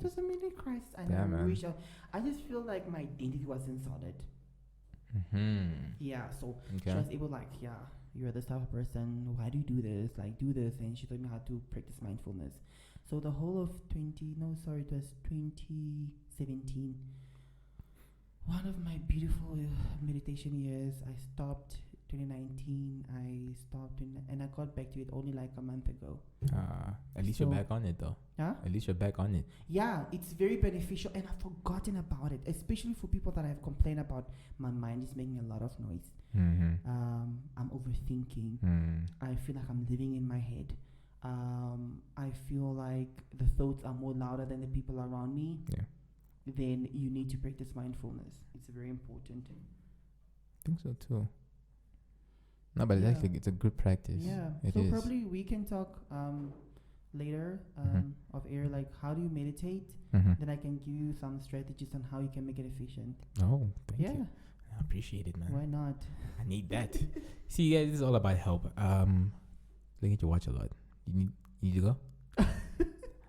was a mini crisis. I just feel like my identity wasn't solid. Yeah, so she was able you're this type of person. Why do you do this? Like, do this. And she taught me how to practice mindfulness. So the whole of it was 2017. One of my beautiful meditation years. I stopped 2019. I stopped and I got back to it only like a month ago. At least you're back on it though. Huh? At least you're back on it. Yeah, it's very beneficial, and I've forgotten about it, especially for people that I've complained about. My mind is making a lot of noise. I'm overthinking. I feel like I'm living in my head. I feel like the thoughts are more louder than the people around me. Yeah. Then you need to practice mindfulness. It's very important. I think so too. No, but it's a good practice. Yeah. It so is. Probably we can talk later of air, like how do you meditate? Then I can give you some strategies on how you can make it efficient. Oh, thank you. I appreciate it, man. Why not? I need that. See, guys, this is all about help. Looking to watch a lot. You need to go?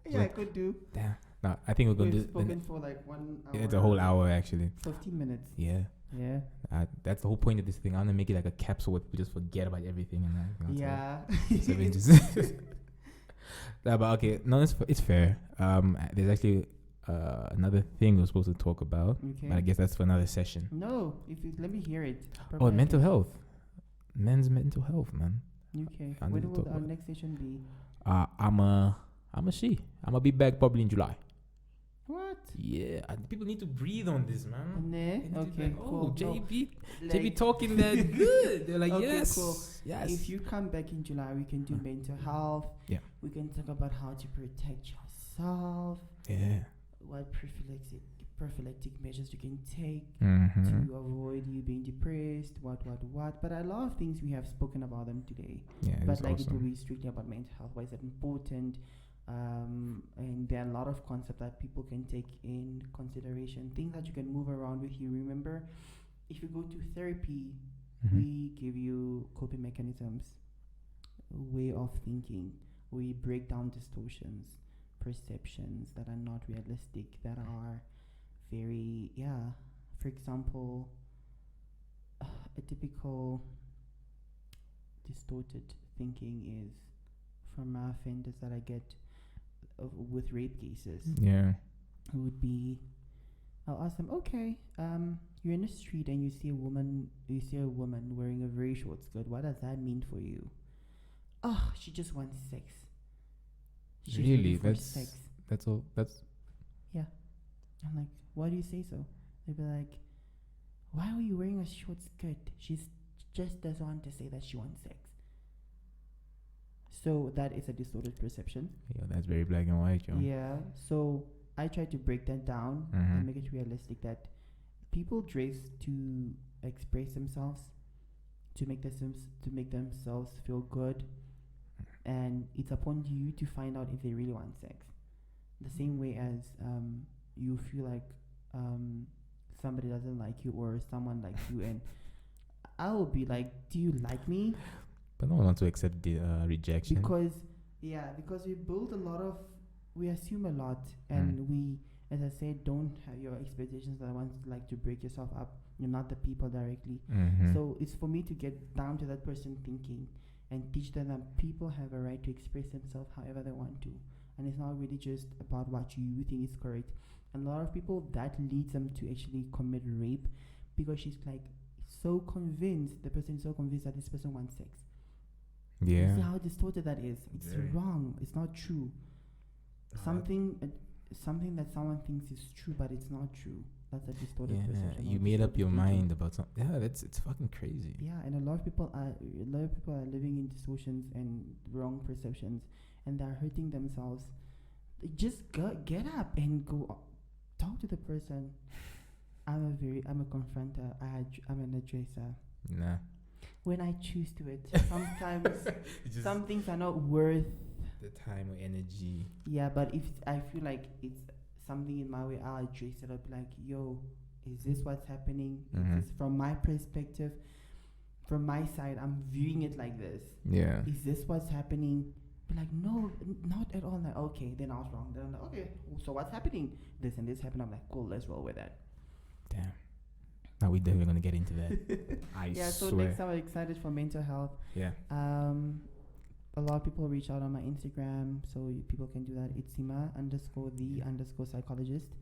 Yeah, I could do. Damn. No, I think we're going to do. We've spoken for like 1 hour. It's a whole hour, actually. 15 minutes. Yeah. Yeah. That's the whole point of this thing. I want to make it like a capsule where people just forget about everything and that. Yeah. So we just but okay, no, it's fair. There's actually another thing we're supposed to talk about. Okay. But I guess that's for another session. No, let me hear it. Oh, mental health. Men's mental health, man. Okay. When will our next session be? I'm a she. I'm gonna be back probably in July. What? Yeah, people need to breathe on this, man. Okay, like, cool. JB talking that good. They're like, okay, yes, cool. yes. If you come back in July, we can do mental health. Yeah. We can talk about how to protect yourself. Yeah. What prophylactic measures you can take to avoid you being depressed. What. But a lot of things we have spoken about them today. Yeah, but like awesome. it will be strictly about mental health. Why is it important? And there are a lot of concepts that people can take in consideration, things that you can move around with you. Remember, if you go to therapy, we give you coping mechanisms, way of thinking. We break down distortions, perceptions that are not realistic, that are very, for example, a typical distorted thinking is from my offenders that I get with rape cases. Yeah. Would be, I'll ask them, okay, you're in the street and you see a woman wearing a very short skirt. What does that mean for you? Oh, she just wants sex. She's really? sex. That's all. That's. Yeah. I'm like, why do you say so? They'd be like, why are you wearing a short skirt? She just doesn't want to say that she wants sex. So that is a distorted perception. Yeah, that's very black and white, John. Yeah. So I try to break that down and make it realistic that people dress to express themselves, to make themselves feel good, and it's upon you to find out if they really want sex. The same way as you feel like somebody doesn't like you or someone likes you, and I will be like, "Do you like me?" But no one wants to accept the rejection. Because we assume a lot, and we, as I said, don't have your expectations that I want like to break yourself up. You're not the people directly. So it's for me to get down to that person thinking and teach them that people have a right to express themselves however they want to. And it's not really just about what you think is correct. And a lot of people, that leads them to actually commit rape because she's like so convinced, the person is so convinced that this person wants sex. Yeah. You see how distorted that is? It's wrong. It's not true. Something that someone thinks is true, but it's not true. That's a distorted perception. You made up your mind about something. Yeah, it's fucking crazy. Yeah, and a lot of people are living in distortions and wrong perceptions, and they're hurting themselves. Just get up and go talk to the person. I'm a confronter. I'm an addresser. Nah. When I choose to it, sometimes some things are not worth the time or energy. Yeah, but if I feel like it's something in my way, I'll address it. I'll be like, "Yo, is this what's happening? Is this from my perspective, from my side? I'm viewing it like this. Yeah. Is this what's happening?" Be like, "No, not at all." Like, okay, then I was wrong. Then I'm like, "Okay, so what's happening? This and this happened." I'm like, "Cool, let's roll with that." Damn. Now we're definitely gonna get into that. I swear. So next time I'm excited for mental health. Yeah. A lot of people reach out on my Instagram, so people can do that. It's Sima_the_psychologist.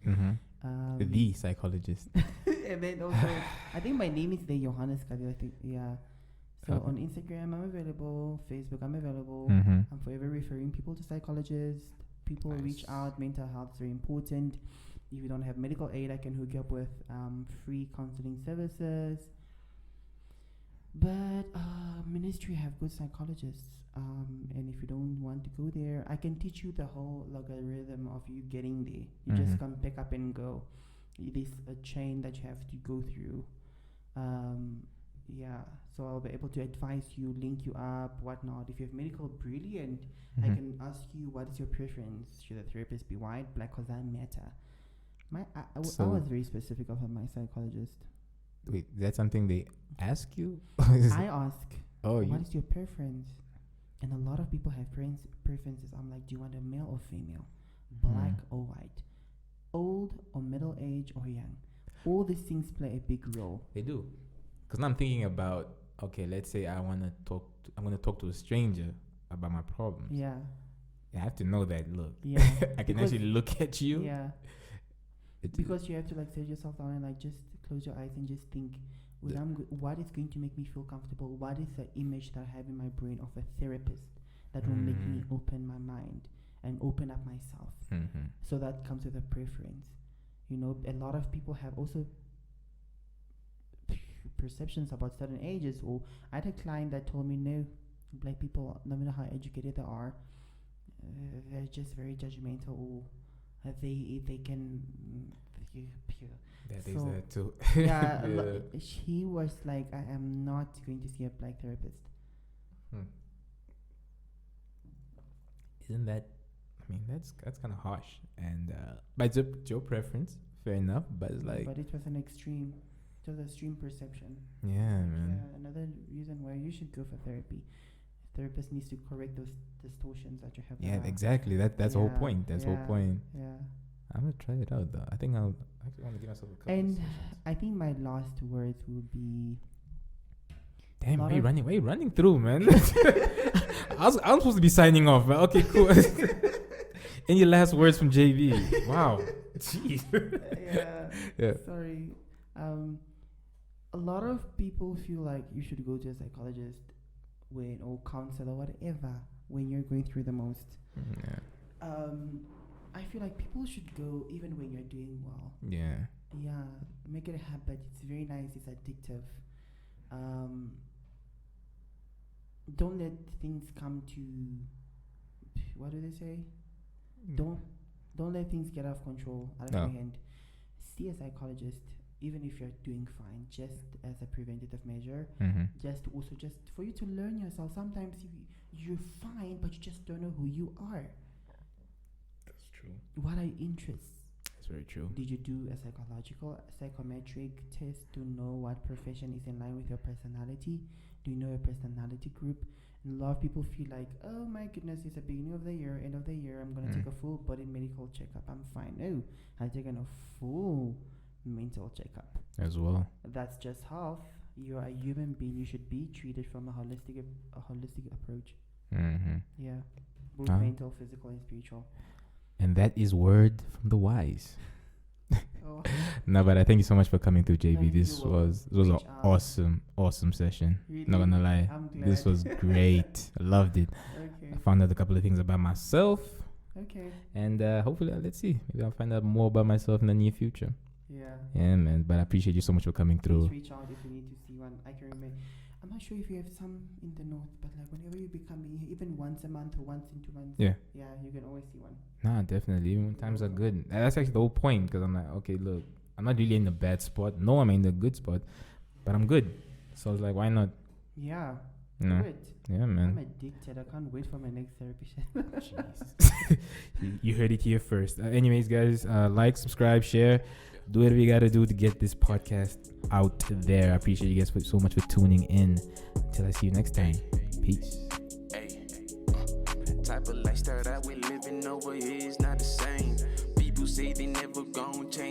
The psychologist. And then also, I think my name is the Johannes Kadhila. I think, yeah. So on Instagram, I'm available. Facebook, I'm available. I'm forever referring people to psychologists. People reach out. Mental health is very important. If you don't have medical aid, I can hook you up with free counseling services. But ministry have good psychologists. And if you don't want to go there, I can teach you the whole logarithm of you getting there. You just come pick up and go. It is a chain that you have to go through. Yeah, so I'll be able to advise you, link you up, whatnot. If you have medical, brilliant. I can ask you, what is your preference? Should a therapist be white, black, or that matter? I was very specific of my psychologist. Wait, that's something they ask you? I ask, what is your preference? And a lot of people have preferences. I'm like, do you want a male or female? Black or white? Old or middle age or young? All these things play a big role. They do. Because now I'm thinking about, okay, let's say I'm going to talk to a stranger about my problems. Yeah. I have to know that, look, yeah. I can actually look at you. Yeah. Because you have to like set yourself down and like just close your eyes and just think, what is going to make me feel comfortable? What is the image that I have in my brain of a therapist that will make me open my mind and open up myself? So that comes with a preference. You know, a lot of people have also perceptions about certain ages. Or I had a client that told me, no, black people, no matter how educated they are, they're just very judgmental, or they can. That is that too. Yeah, he was like, I am not going to see a black therapist. Isn't that? I mean, that's kind of harsh, and but it's your preference, fair enough. But it's like, but it was an extreme. It was an extreme perception. Yeah, man. Yeah, another reason why you should go for therapy. Therapist needs to correct those distortions that you have. Yeah, exactly. That's the whole point. That's the whole point. Yeah. I'm gonna try it out though. I think I'll actually want to give myself a couple. And I think my last words will be. Damn, why are you running through, man? I'm supposed to be signing off, man. Okay, cool. Any last words from JV? Wow. Jeez. Yeah. Sorry. A lot of people feel like you should go to a psychologist or counselor, whatever, when you're going through the most. Yeah. I feel like people should go even when you're doing well. Yeah. Yeah. Make it a habit. It's very nice. It's addictive. don't let things come to, what do they say? Don't let things get out of control, out of your hand. See a psychologist, even if you're doing fine, just as a preventative measure. Just for you to learn yourself. Sometimes you're fine, but you just don't know who you are. That's true. What are your interests? That's very true. Did you do a psychometric test to know what profession is in line with your personality? Do you know your personality group? And a lot of people feel like, oh my goodness, it's the beginning of the year, end of the year, I'm going to take a full body medical checkup. I'm fine. No, I've taken a full mental checkup as well. That's just half. You're a human being. You should be treated from a holistic approach. Yeah, both mental, physical, and spiritual. And that is word from the wise. No, but I thank you so much for coming through, JB. This was an awesome session. Really? Not gonna lie, I'm glad. this was great. I loved it. Okay. I found out a couple of things about myself. Okay. And hopefully, let's see. Maybe I'll find out more about myself in the near future. Yeah. Yeah, man. But I appreciate you so much for coming through. Please reach out if you need to see one. I can remember. I'm not sure if you have some in the north, but like whenever you become even once a month or once in 2 months. Yeah, you can always see one. Nah, definitely. Even when times are good. That's actually the whole point, because I'm like, okay, look, I'm not really in the bad spot. No, I'm in the good spot, but I'm good. So I was like, why not? Yeah. You know? Do it. Yeah, man. I'm addicted. I can't wait for my next therapy session. Jesus. You heard it here first. Anyways, guys, like, subscribe, share. Do whatever you gotta do to get this podcast out there. I appreciate you guys so much for tuning in. Until I see you next time. Peace. Type of lifestyle that we're living over here is not the same. People say they never gon' change.